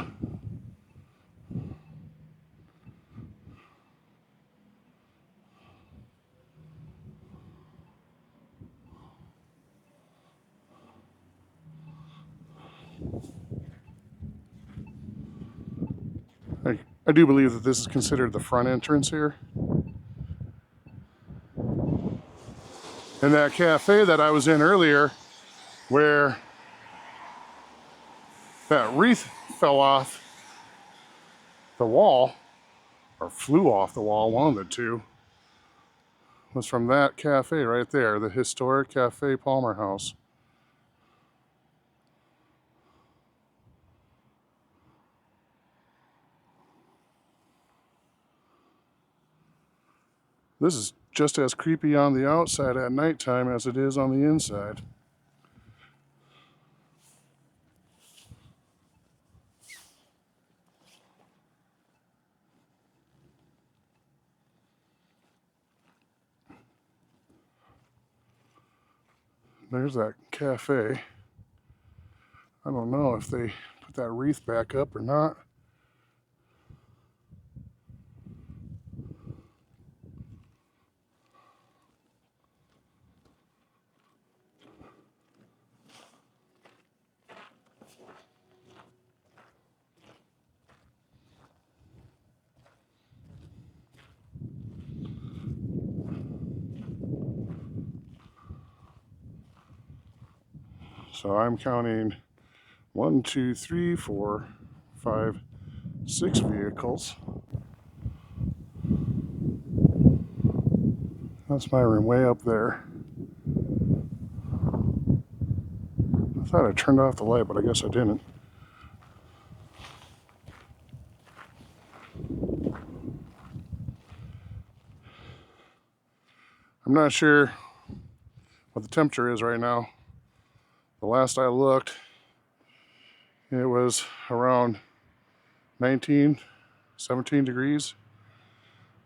I do believe that this is considered the front entrance here. And that cafe that I was in earlier, where that wreath fell off the wall, or flew off the wall, one of the two, was from that cafe right there, the historic Cafe Palmer House. This is just as creepy on the outside at nighttime as it is on the inside. There's that cafe. I don't know if they put that wreath back up or not. So I'm counting 1, 2, 3, 4, 5, 6 vehicles. That's my room way up there. I thought I turned off the light, but I guess I didn't. I'm not sure what the temperature is right now. The last I looked, it was around 19, 17 degrees.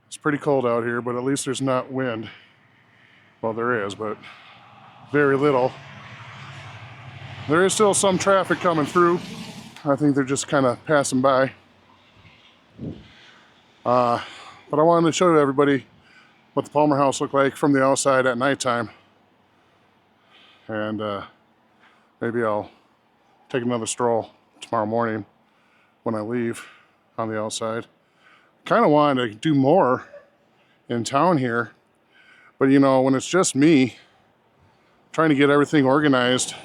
It's pretty cold out here, but at least there's not wind. Well, there is, but very little. There is still some traffic coming through. I think they're just kind of passing by. But I wanted to show everybody what the Palmer House looked like from the outside at nighttime. and maybe I'll take another stroll tomorrow morning when I leave on the outside. Kind of wanted to do more in town here, but you know, when it's just me trying to get everything organized,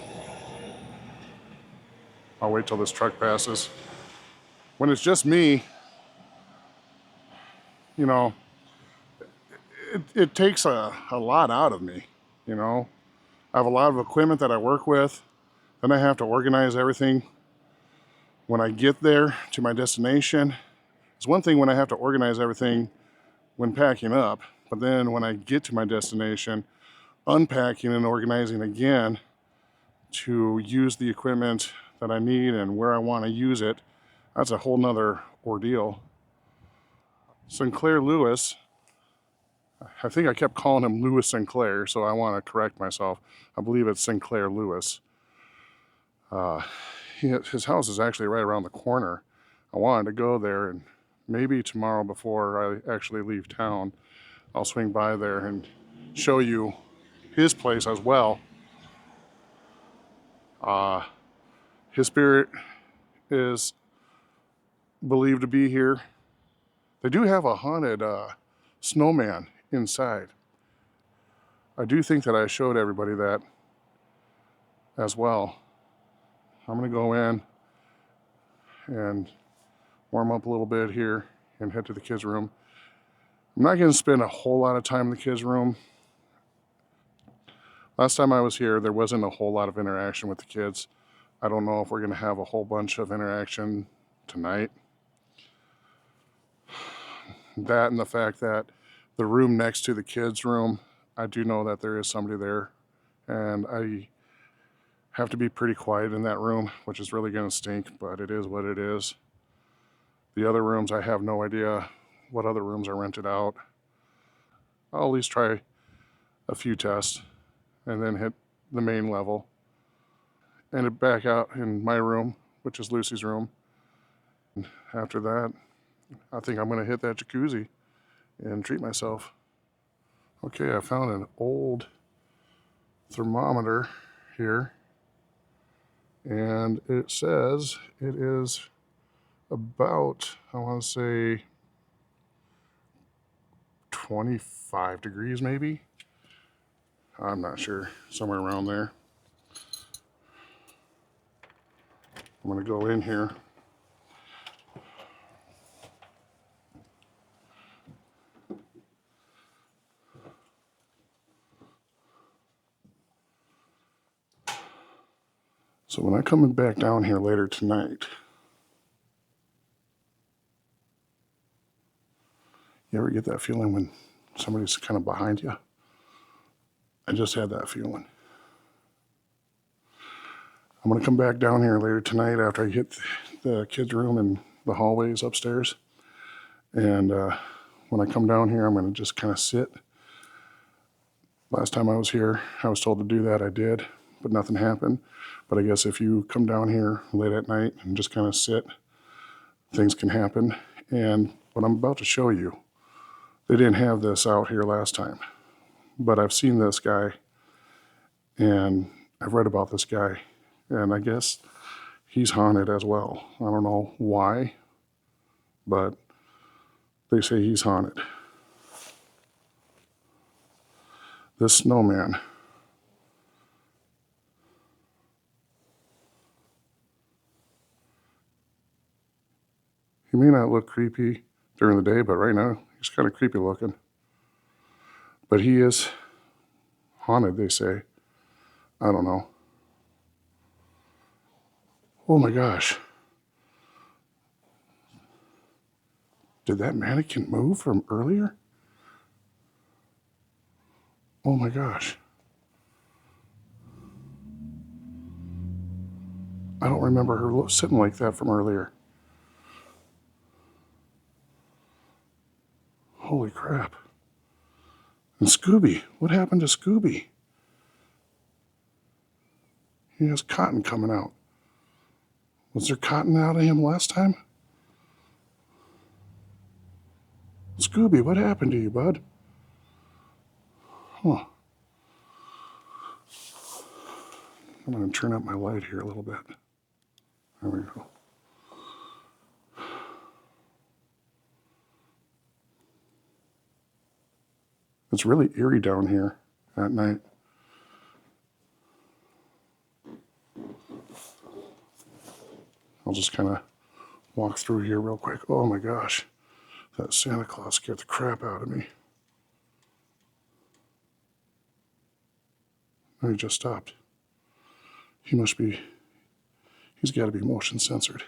I'll wait till this truck passes. When it's just me, you know, it takes a lot out of me, you know. I have a lot of equipment that I work with, then I have to organize everything when I get there to my destination. It's one thing when I have to organize everything when packing up, but then when I get to my destination, unpacking and organizing again to use the equipment that I need and where I want to use it, that's a whole nother ordeal. Sinclair Lewis, I think I kept calling him Lewis Sinclair, so I want to correct myself. I believe it's Sinclair Lewis. His house is actually right around the corner. I wanted to go there, and maybe tomorrow before I actually leave town, I'll swing by there and show you his place as well. His spirit is believed to be here. They do have a haunted snowman inside. I do think that I showed everybody that as well. I'm gonna go in and warm up a little bit here and head to the kids' room. I'm not gonna spend a whole lot of time in the kids' room. Last time I was here, there wasn't a whole lot of interaction with the kids. I don't know if we're gonna have a whole bunch of interaction tonight. That and the fact that the room next to the kids' room, I do know that there is somebody there, and I have to be pretty quiet in that room, which is really gonna stink, but it is what it is. The other rooms, I have no idea what other rooms are rented out. I'll at least try a few tests and then hit the main level. And it back out in my room, which is Lucy's room. And after that, I think I'm gonna hit that jacuzzi and treat myself. Okay, I found an old thermometer here, and it says it is about, I want to say 25 degrees maybe. I'm not sure, somewhere around there. I'm gonna go in here. So when I come back down here later tonight, you ever get that feeling when somebody's kind of behind you? I just had that feeling. I'm gonna come back down here later tonight after I hit the kids' room and the hallways upstairs. And when I come down here, I'm gonna just kind of sit. Last time I was here, I was told to do that, I did, but nothing happened. But I guess if you come down here late at night and just kind of sit, things can happen. And what I'm about to show you, they didn't have this out here last time, but I've seen this guy and I've read about this guy, and I guess he's haunted as well. I don't know why, but they say he's haunted. This snowman, he may not look creepy during the day, but right now he's kind of creepy looking. But he is haunted, they say. I don't know. Oh my gosh. Did that mannequin move from earlier? Oh my gosh. I don't remember her sitting like that from earlier. Holy crap. And Scooby, what happened to Scooby? He has cotton coming out. Was there cotton out of him last time? Scooby, what happened to you, bud? Huh. I'm going to turn up my light here a little bit. There we go. It's really eerie down here at night. I'll just kind of walk through here real quick. Oh my gosh, that Santa Claus scared the crap out of me. Oh, he just stopped. He's got to be motion censored.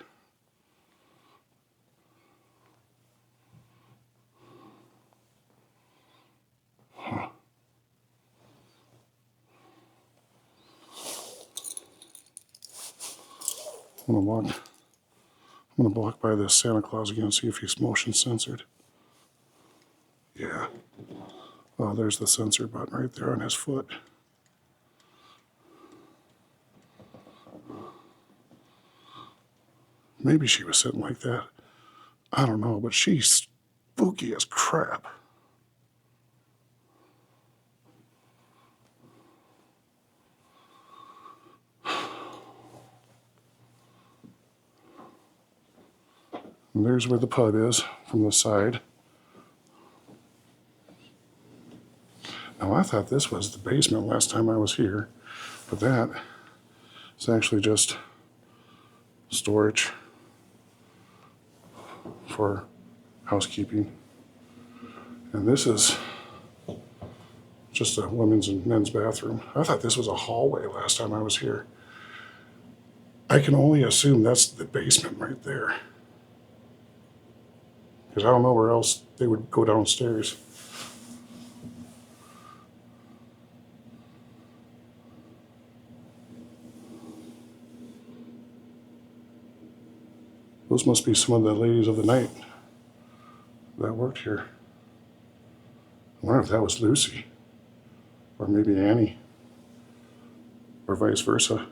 Huh. I'm gonna walk by this Santa Claus again and see if he's motion censored. Yeah. Oh, there's the censor button right there on his foot. Maybe she was sitting like that. I don't know, but she's spooky as crap. And there's where the pub is from the side. Now, I thought this was the basement last time I was here, but that is actually just storage for housekeeping. And this is just a women's and men's bathroom. I thought this was a hallway last time I was here. I can only assume that's the basement right there, because I don't know where else they would go downstairs. Those must be some of the ladies of the night that worked here. I wonder if that was Lucy, or maybe Annie, or vice versa.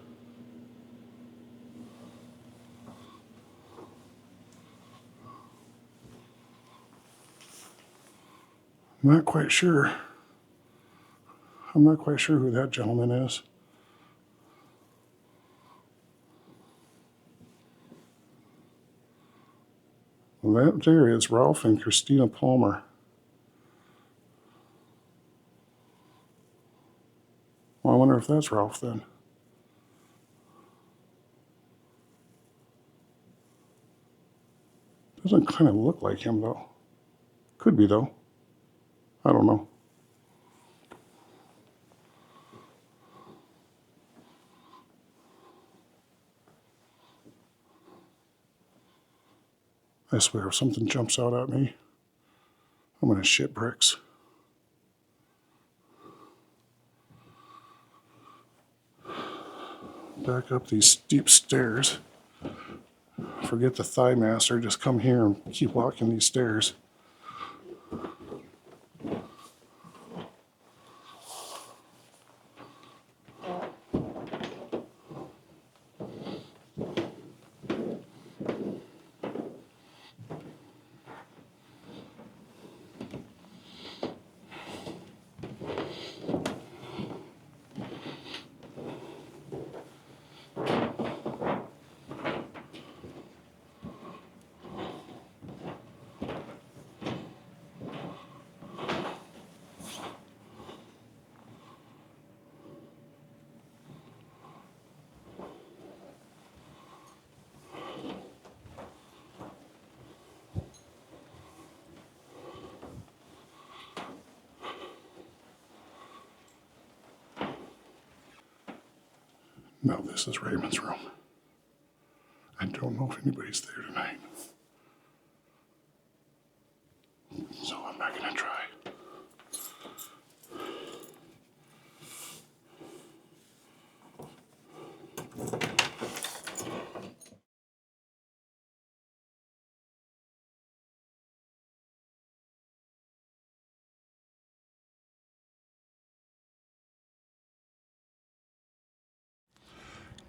I'm not quite sure. I'm not quite sure who that gentleman is. Well, that there is Ralph and Christina Palmer. Well, I wonder if that's Ralph then. Doesn't kind of look like him though. Could be though. I don't know. I swear, if something jumps out at me, I'm gonna shit bricks. Back up these steep stairs. Forget the thigh master, just come here and keep walking these stairs. No, this is Raymond's room. I don't know if anybody's there tonight, so I'm not gonna try.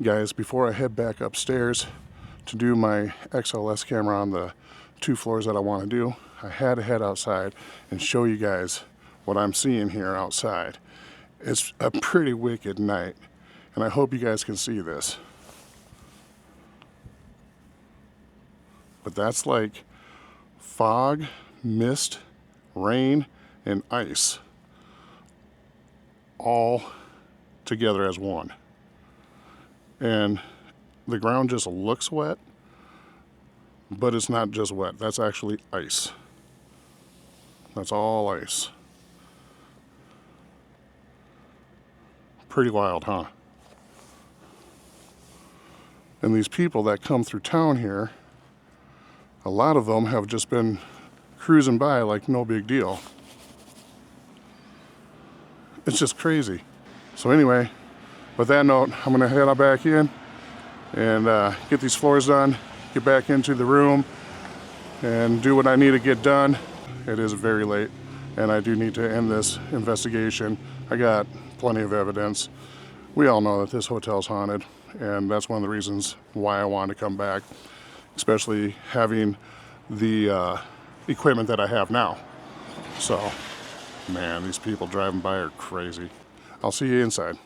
Guys, before I head back upstairs to do my XLS camera on the 2 floors that I want to do, I had to head outside and show you guys what I'm seeing here outside. It's a pretty wicked night. And I hope you guys can see this. But that's like fog, mist, rain, and ice all together as one. And the ground just looks wet, but it's not just wet. That's actually ice. That's all ice. Pretty wild, huh? And these people that come through town here, a lot of them have just been cruising by like no big deal. It's just crazy. So anyway, with that note, I'm gonna head on back in and get these floors done, get back into the room and do what I need to get done. It is very late and I do need to end this investigation. I got plenty of evidence. We all know that this hotel's haunted, and that's one of the reasons why I wanted to come back, especially having the equipment that I have now. So, man, these people driving by are crazy. I'll see you inside.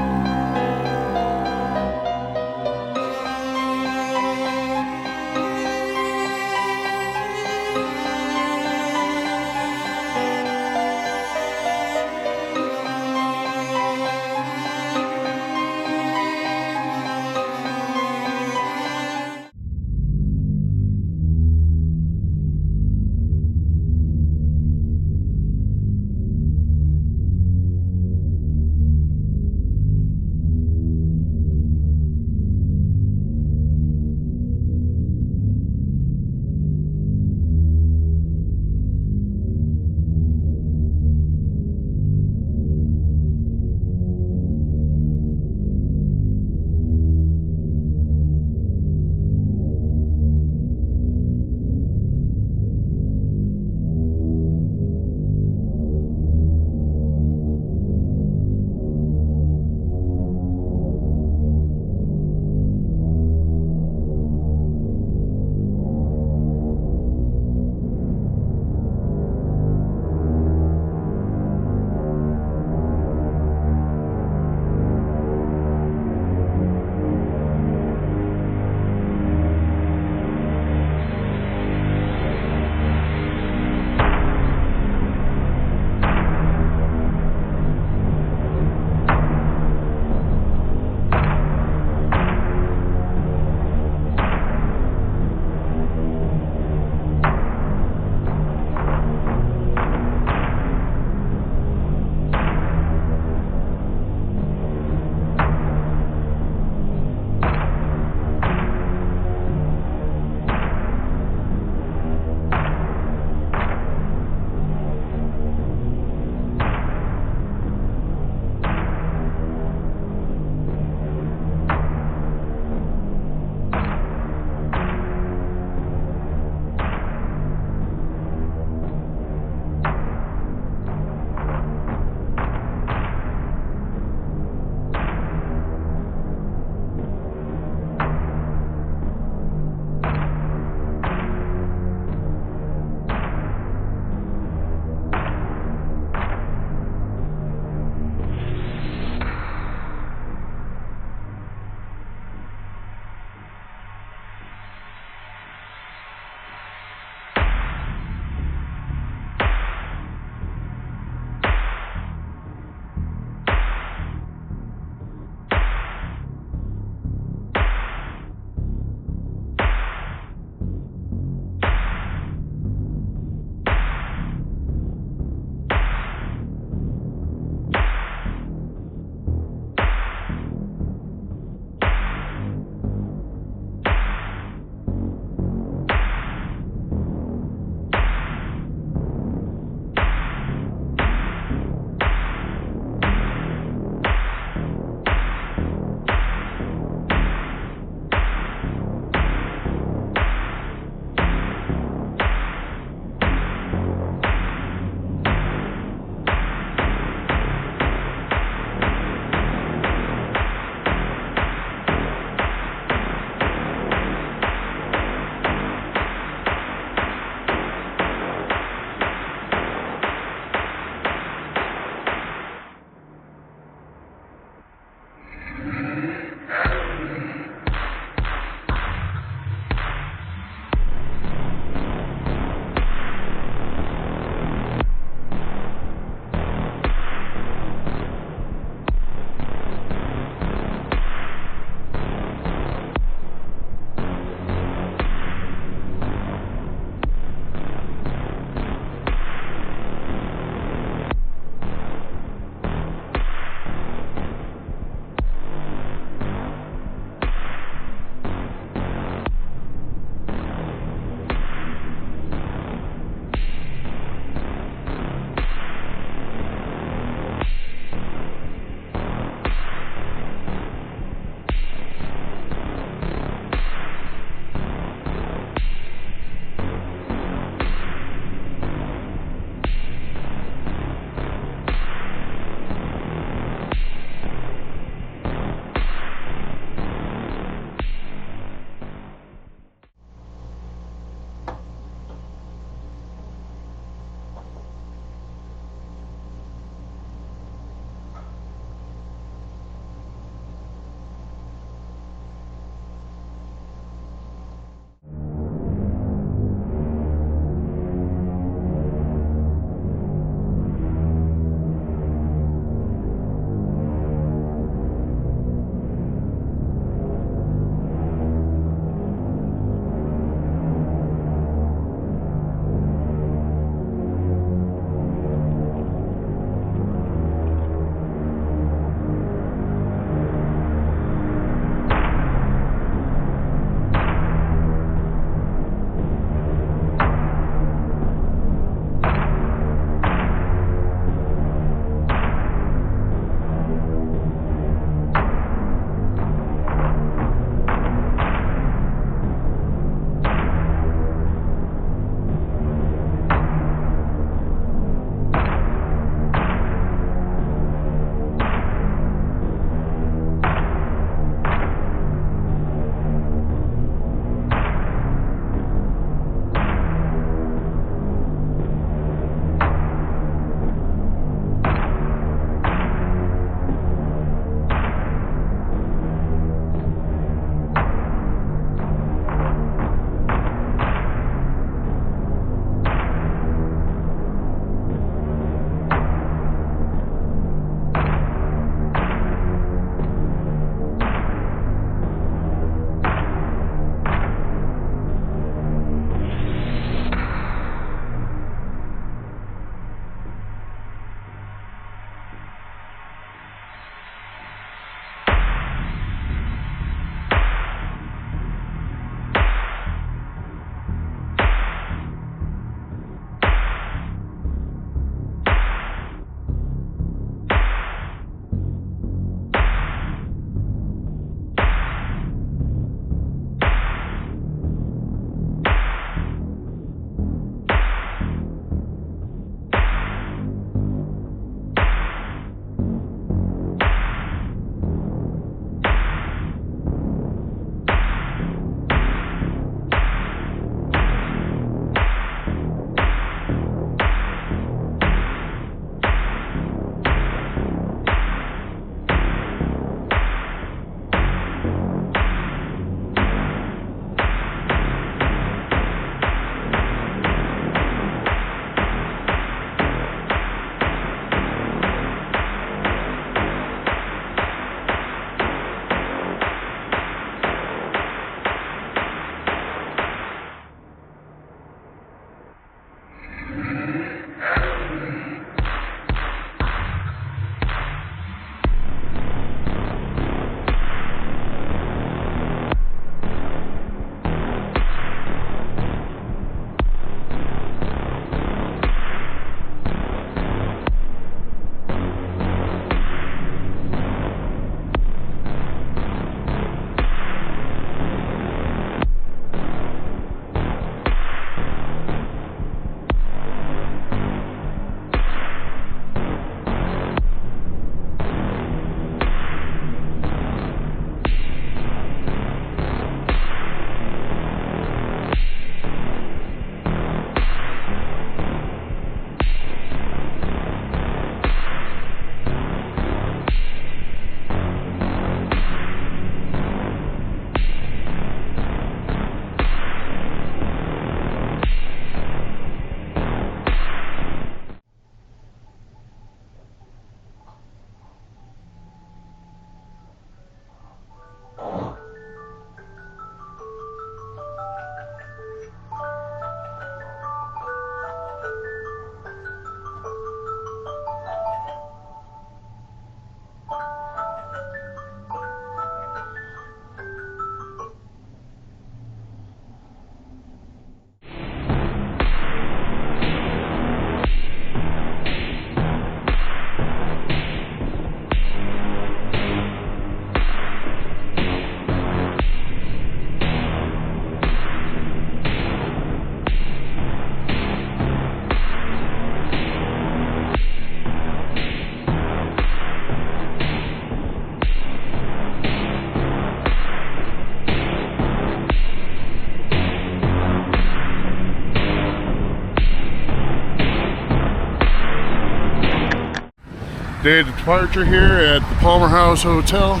day of departure here at the Palmer House Hotel.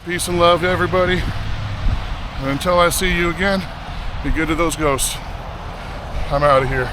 Peace and love to everybody. And until I see you again, be good to those ghosts. I'm out of here.